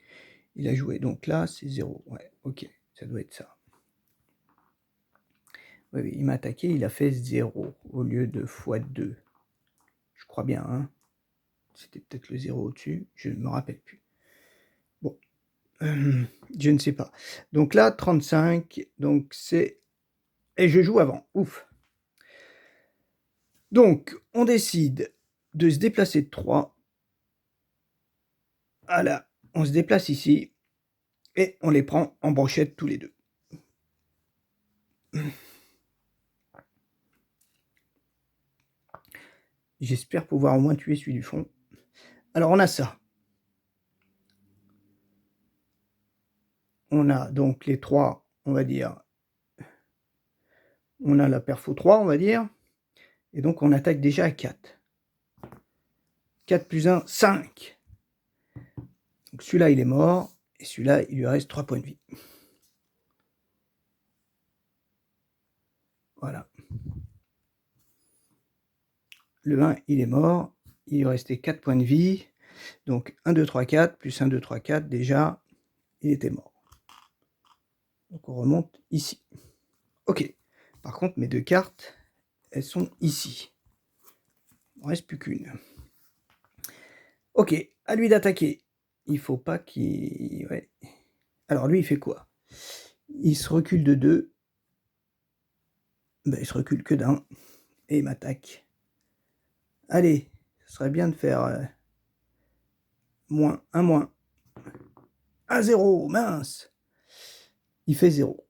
Il a joué. Donc là, c'est 0. Ouais, ok, ça doit être ça. Oui, il m'a attaqué, il a fait 0 au lieu de x2. Je crois bien, hein. C'était peut-être le 0 au-dessus, je ne me rappelle plus. Bon, je ne sais pas. Donc là, 35, donc c'est... Et je joue avant, ouf. Donc, on décide de se déplacer de 3. Voilà, on se déplace ici. Et on les prend en brochette tous les deux. J'espère pouvoir au moins tuer celui du fond. Alors on a ça. On a donc les 3, on va dire. On a la perfo 3, on va dire. Et donc on attaque déjà à 4. 4 plus 1, 5. Donc celui-là, il est mort. Et celui-là, il lui reste 3 points de vie. Voilà. Le 1, il est mort. Il lui restait 4 points de vie. Donc 1, 2, 3, 4, plus 1, 2, 3, 4, déjà, il était mort. Donc on remonte ici. Ok. Par contre, mes 2 cartes, elles sont ici. Il ne reste plus qu'une. Ok, à lui d'attaquer. Il faut pas qu'il... Ouais. Alors lui, il fait quoi? Il se recule de 2. Ben, il se recule que d'1. Et il m'attaque. Allez, ce serait bien de faire... moins, 1 moins. 1, 0, mince. Il fait 0.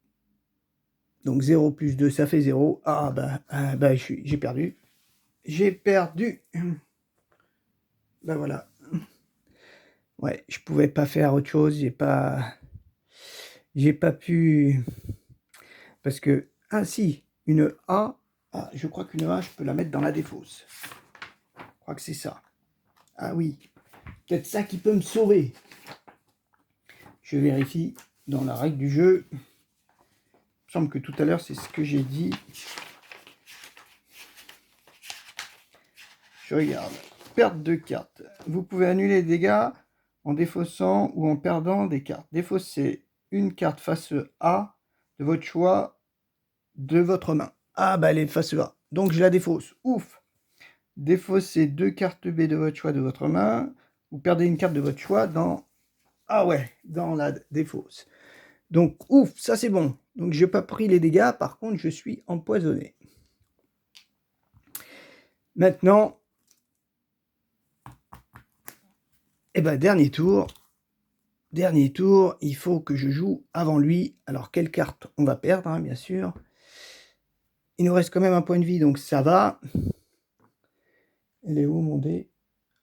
Donc 0 plus 2, ça fait 0. Ah bah j'ai perdu. J'ai perdu. Ben voilà. Ouais, je pouvais pas faire autre chose. J'ai pas pu... Parce que... Ah si, une A... Ah, je crois qu'une A, je peux la mettre dans la défausse. Je crois que c'est ça. Ah oui, peut-être ça qui peut me sauver. Je vérifie dans la règle du jeu. Il me semble que tout à l'heure, c'est ce que j'ai dit. Je regarde. Perte de cartes. Vous pouvez annuler les dégâts en défaussant ou en perdant des cartes. Défausser une carte face A de votre choix de votre main. Ah bah elle est face A. Donc je la défausse. Ouf. Défausser 2 cartes B de votre choix de votre main. Vous perdez une carte de votre choix dans... Ah ouais, dans la défausse. Donc, ouf, ça c'est bon. Donc, j'ai pas pris les dégâts. Par contre, je suis empoisonné. Maintenant, eh ben, dernier tour. Dernier tour, il faut que je joue avant lui. Alors, quelle carte on va perdre, hein, bien sûr. Il nous reste quand même un point de vie, donc ça va. Il est où, mon dé?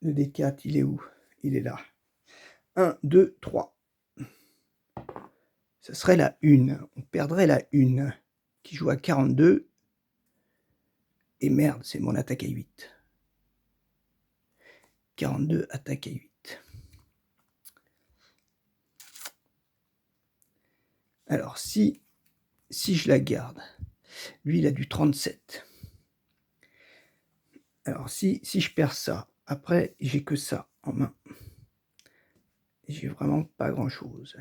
Le D4, il est où? Il est là. 1, 2, 3. Ce serait la 1. On perdrait la 1. Qui joue à 42. Et merde, c'est mon attaque à 8. 42, attaque à 8. Alors, si je la garde, lui, il a du 37. Alors, si je perds ça, après, j'ai que ça en main. J'ai vraiment pas grand-chose.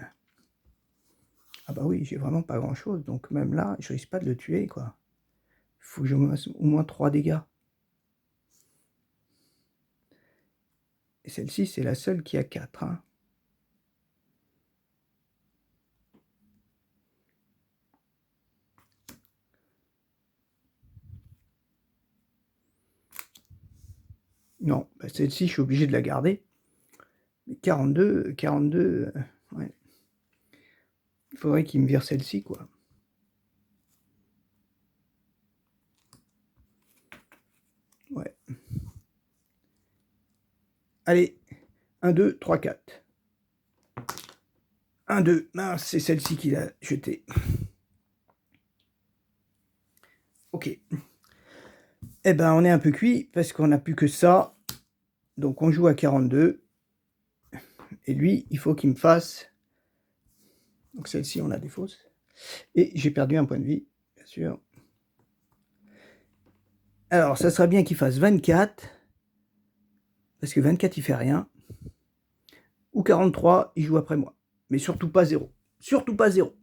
Ah bah oui, j'ai vraiment pas grand-chose. Donc, même là, je risque pas de le tuer, quoi. Il faut que je me fasse au moins 3 dégâts. Et celle-ci, c'est la seule qui a 4. Hein. Non, bah celle-ci, je suis obligé de la garder. Mais 42, ouais. Il faudrait qu'il me vire celle-ci, quoi. Ouais. Allez, 1, 2, 3, 4. 1, 2, mince, c'est celle-ci qu'il a jetée. Ok. Eh ben, on est un peu cuit, parce qu'on n'a plus que ça. Donc, on joue à 42. Et lui, il faut qu'il me fasse... Donc, celle-ci, on la défausse. Et j'ai perdu un point de vie, bien sûr. Alors, ça serait bien qu'il fasse 24. Parce que 24, il fait rien. Ou 43, il joue après moi. Mais surtout pas 0. Surtout pas 0.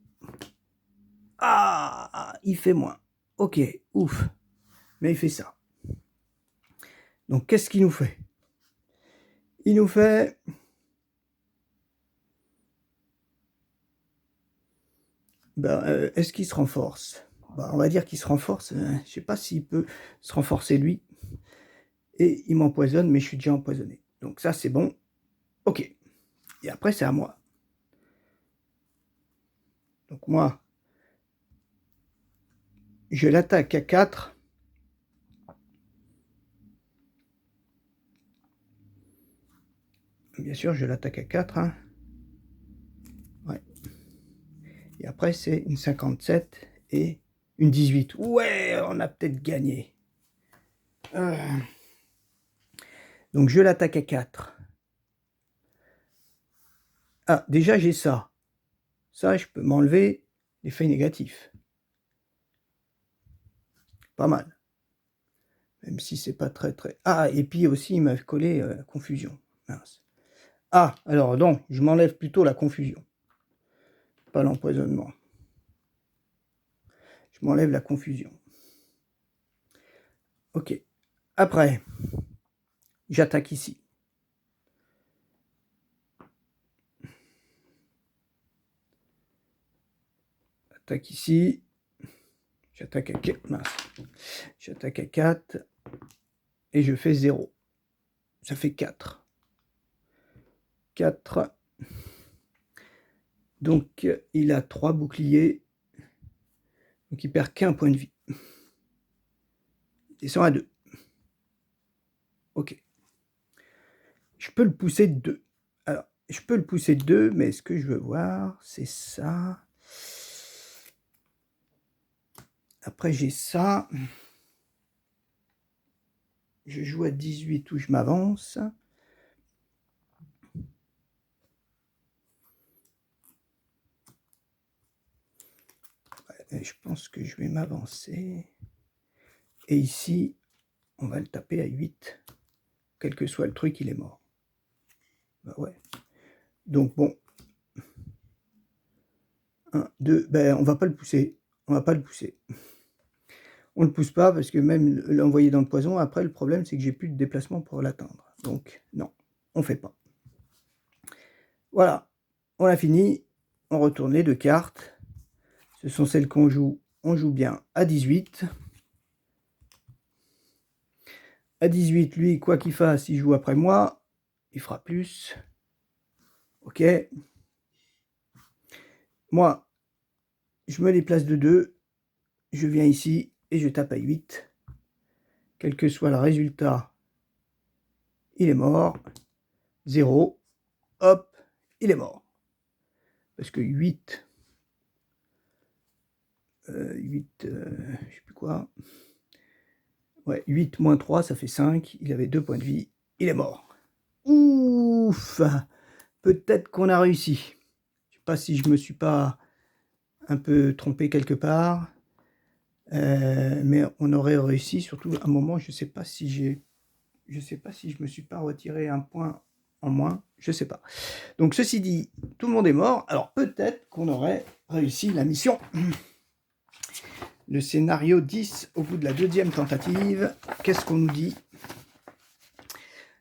Ah, il fait moins. Ok, ouf. Mais il fait ça. Donc, qu'est-ce qu'il nous fait? Il nous fait... Ben, est-ce qu'il se renforce? Ben, on va dire qu'il se renforce. Je ne sais pas s'il peut se renforcer lui. Et il m'empoisonne, mais je suis déjà empoisonné. Donc ça, c'est bon. Ok. Et après, c'est à moi. Donc moi, je l'attaque à 4. Bien sûr, je l'attaque à 4. Hein. Ouais. Et après, c'est une 57 et une 18. Ouais, on a peut-être gagné. Donc, je l'attaque à 4. Ah, déjà, j'ai ça. Ça, je peux m'enlever l'effet négatif. Pas mal. Même si c'est pas très... Ah, et puis aussi, il m'a collé confusion. Mince. Ah, alors non, je m'enlève plutôt la confusion. Pas l'empoisonnement. Je m'enlève la confusion. Ok. Après, j'attaque ici. Attaque ici. J'attaque à 4. Mince. J'attaque à 4. Et je fais 0. Ça fait 4. 4. Donc, il a 3 boucliers. Donc, il perd qu'un point de vie. Il descend à 2. Ok. Je peux le pousser de 2. Alors, je peux le pousser de 2, mais ce que je veux voir, c'est ça. Après, j'ai ça. Je joue à 18 où je m'avance. Je pense que je vais m'avancer. Et ici, on va le taper à 8. Quel que soit le truc, il est mort. Bah ouais. Donc bon. 1, 2, ben on va pas le pousser. On va pas le pousser. On le pousse pas parce que même l'envoyer dans le poison, après le problème c'est que j'ai plus de déplacement pour l'atteindre. Donc non, on fait pas. Voilà, on a fini. on retourne les 2 cartes. Ce sont celles qu'on joue. On joue bien à 18. À 18, lui, quoi qu'il fasse, il joue après moi. Il fera plus. Ok. Moi, je me déplace de 2. Je viens ici et je tape à 8. Quel que soit le résultat, il est mort. 0. Hop, il est mort. Parce que 8... 8... je sais plus quoi. Ouais, 8 moins 3, ça fait 5. Il avait 2 points de vie. Il est mort. Ouf! Peut-être qu'on a réussi. Je sais pas si je me suis pas un peu trompé quelque part. Mais on aurait réussi, surtout à un moment, je sais pas si je me suis pas retiré un point en moins, je sais pas. Donc ceci dit, tout le monde est mort, alors peut-être qu'on aurait réussi la mission. Le scénario 10, au bout de la 2e tentative, qu'est-ce qu'on nous dit?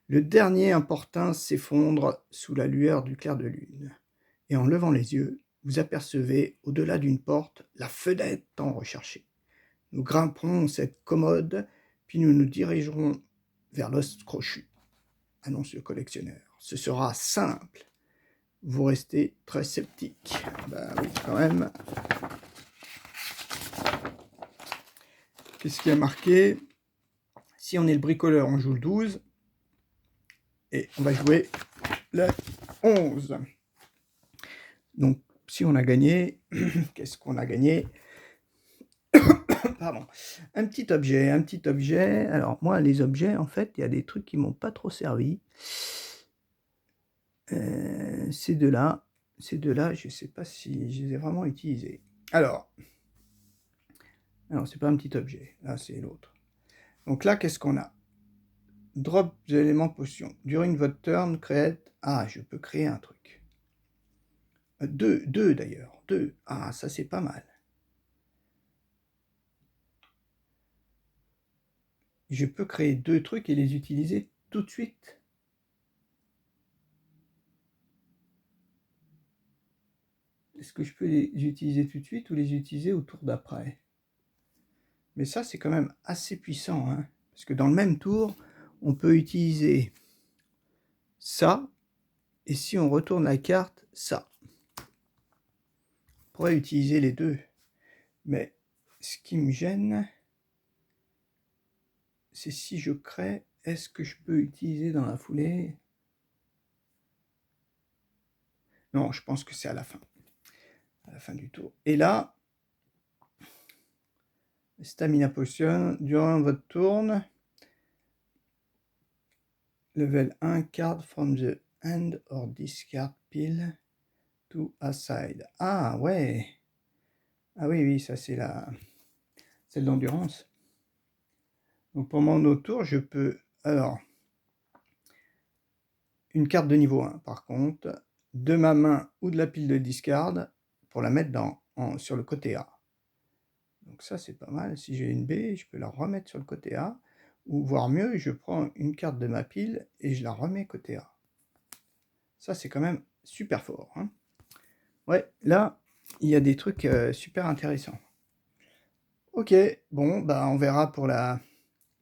Le dernier importun s'effondre sous la lueur du clair de lune, et en levant les yeux, vous apercevez, au-delà d'une porte, la fenêtre tant recherchée. Nous grimperons cette commode, puis nous nous dirigerons vers l'os crochu, annonce le collectionneur. Ce sera simple. Vous restez très sceptique. Ben oui, quand même. Qu'est-ce qui a marqué? Si on est le bricoleur, on joue le 12. Et on va jouer le 11. Donc, si on a gagné, qu'est-ce qu'on a gagné? Pardon. Un petit objet. Alors, moi, les objets, en fait, il y a des trucs qui m'ont pas trop servi. Ces deux-là, je sais pas si je les ai vraiment utilisés. Alors, c'est pas un petit objet. Là, c'est l'autre. Donc là, qu'est-ce qu'on a? Drop the élément potion. During votre turn, create... Ah, je peux créer un truc. Deux d'ailleurs. 2. Ah, ça, c'est pas mal. Je peux créer 2 trucs et les utiliser tout de suite. Est-ce que je peux les utiliser tout de suite ou les utiliser au tour d'après? Mais ça, c'est quand même assez puissant, hein, parce que dans le même tour, on peut utiliser ça, et si on retourne la carte, ça. On pourrait utiliser les deux. Mais ce qui me gêne, c'est si je crée, est-ce que je peux utiliser dans la foulée? Non, je pense que c'est à la fin du tour. Et là, Stamina Potion, durant votre tour, level 1, card from the hand or discard pile to a side. Ah ouais. Ah oui, ça c'est celle d'endurance. Donc pour mon autre tour, je peux... Alors, une carte de niveau 1 par contre, de ma main ou de la pile de discard pour la mettre sur le côté A. Donc ça c'est pas mal. Si j'ai une B, je peux la remettre sur le côté A. Ou voire mieux, je prends une carte de ma pile et je la remets côté A. Ça c'est quand même super fort. Hein. Ouais, là, il y a des trucs super intéressants. Ok, bon, bah on verra pour la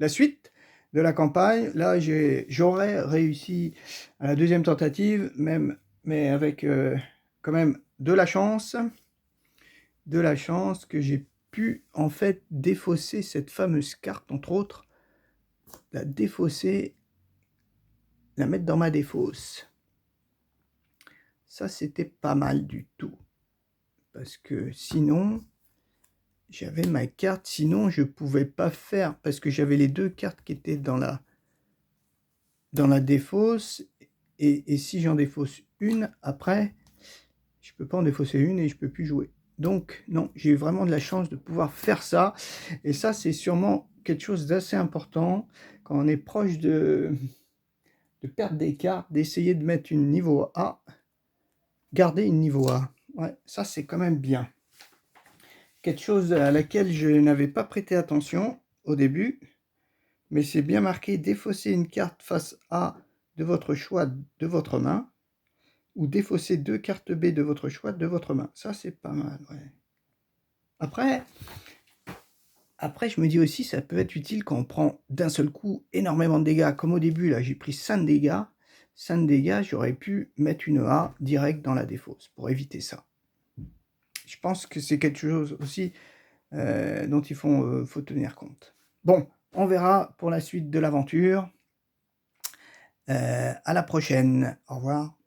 suite de la campagne. Là, j'aurais réussi à la 2e tentative, mais avec quand même de la chance que j'ai pu en fait défausser cette fameuse carte, entre autres, la défausser, la mettre dans ma défausse. Ça, c'était pas mal du tout. Parce que sinon, j'avais ma carte, sinon je pouvais pas faire, parce que j'avais les 2 cartes qui étaient dans la défausse, et si j'en défausse une, après, je peux pas en défausser une et je peux plus jouer. Donc, non, j'ai eu vraiment de la chance de pouvoir faire ça, et ça, c'est sûrement quelque chose d'assez important, quand on est proche de perdre des cartes, d'essayer de mettre une niveau A, garder une niveau A. Ouais, ça, c'est quand même bien. Quelque chose à laquelle je n'avais pas prêté attention au début, mais c'est bien marqué « Défausser une carte face A de votre choix de votre main ». ou défausser 2 cartes B de votre choix de votre main. Ça, c'est pas mal, ouais. Après, je me dis aussi, ça peut être utile quand on prend d'un seul coup énormément de dégâts. Comme au début, là, j'ai pris 5 dégâts. 5 dégâts, j'aurais pu mettre une A direct dans la défausse pour éviter ça. Je pense que c'est quelque chose aussi dont il faut tenir compte. Bon, on verra pour la suite de l'aventure. À la prochaine. Au revoir.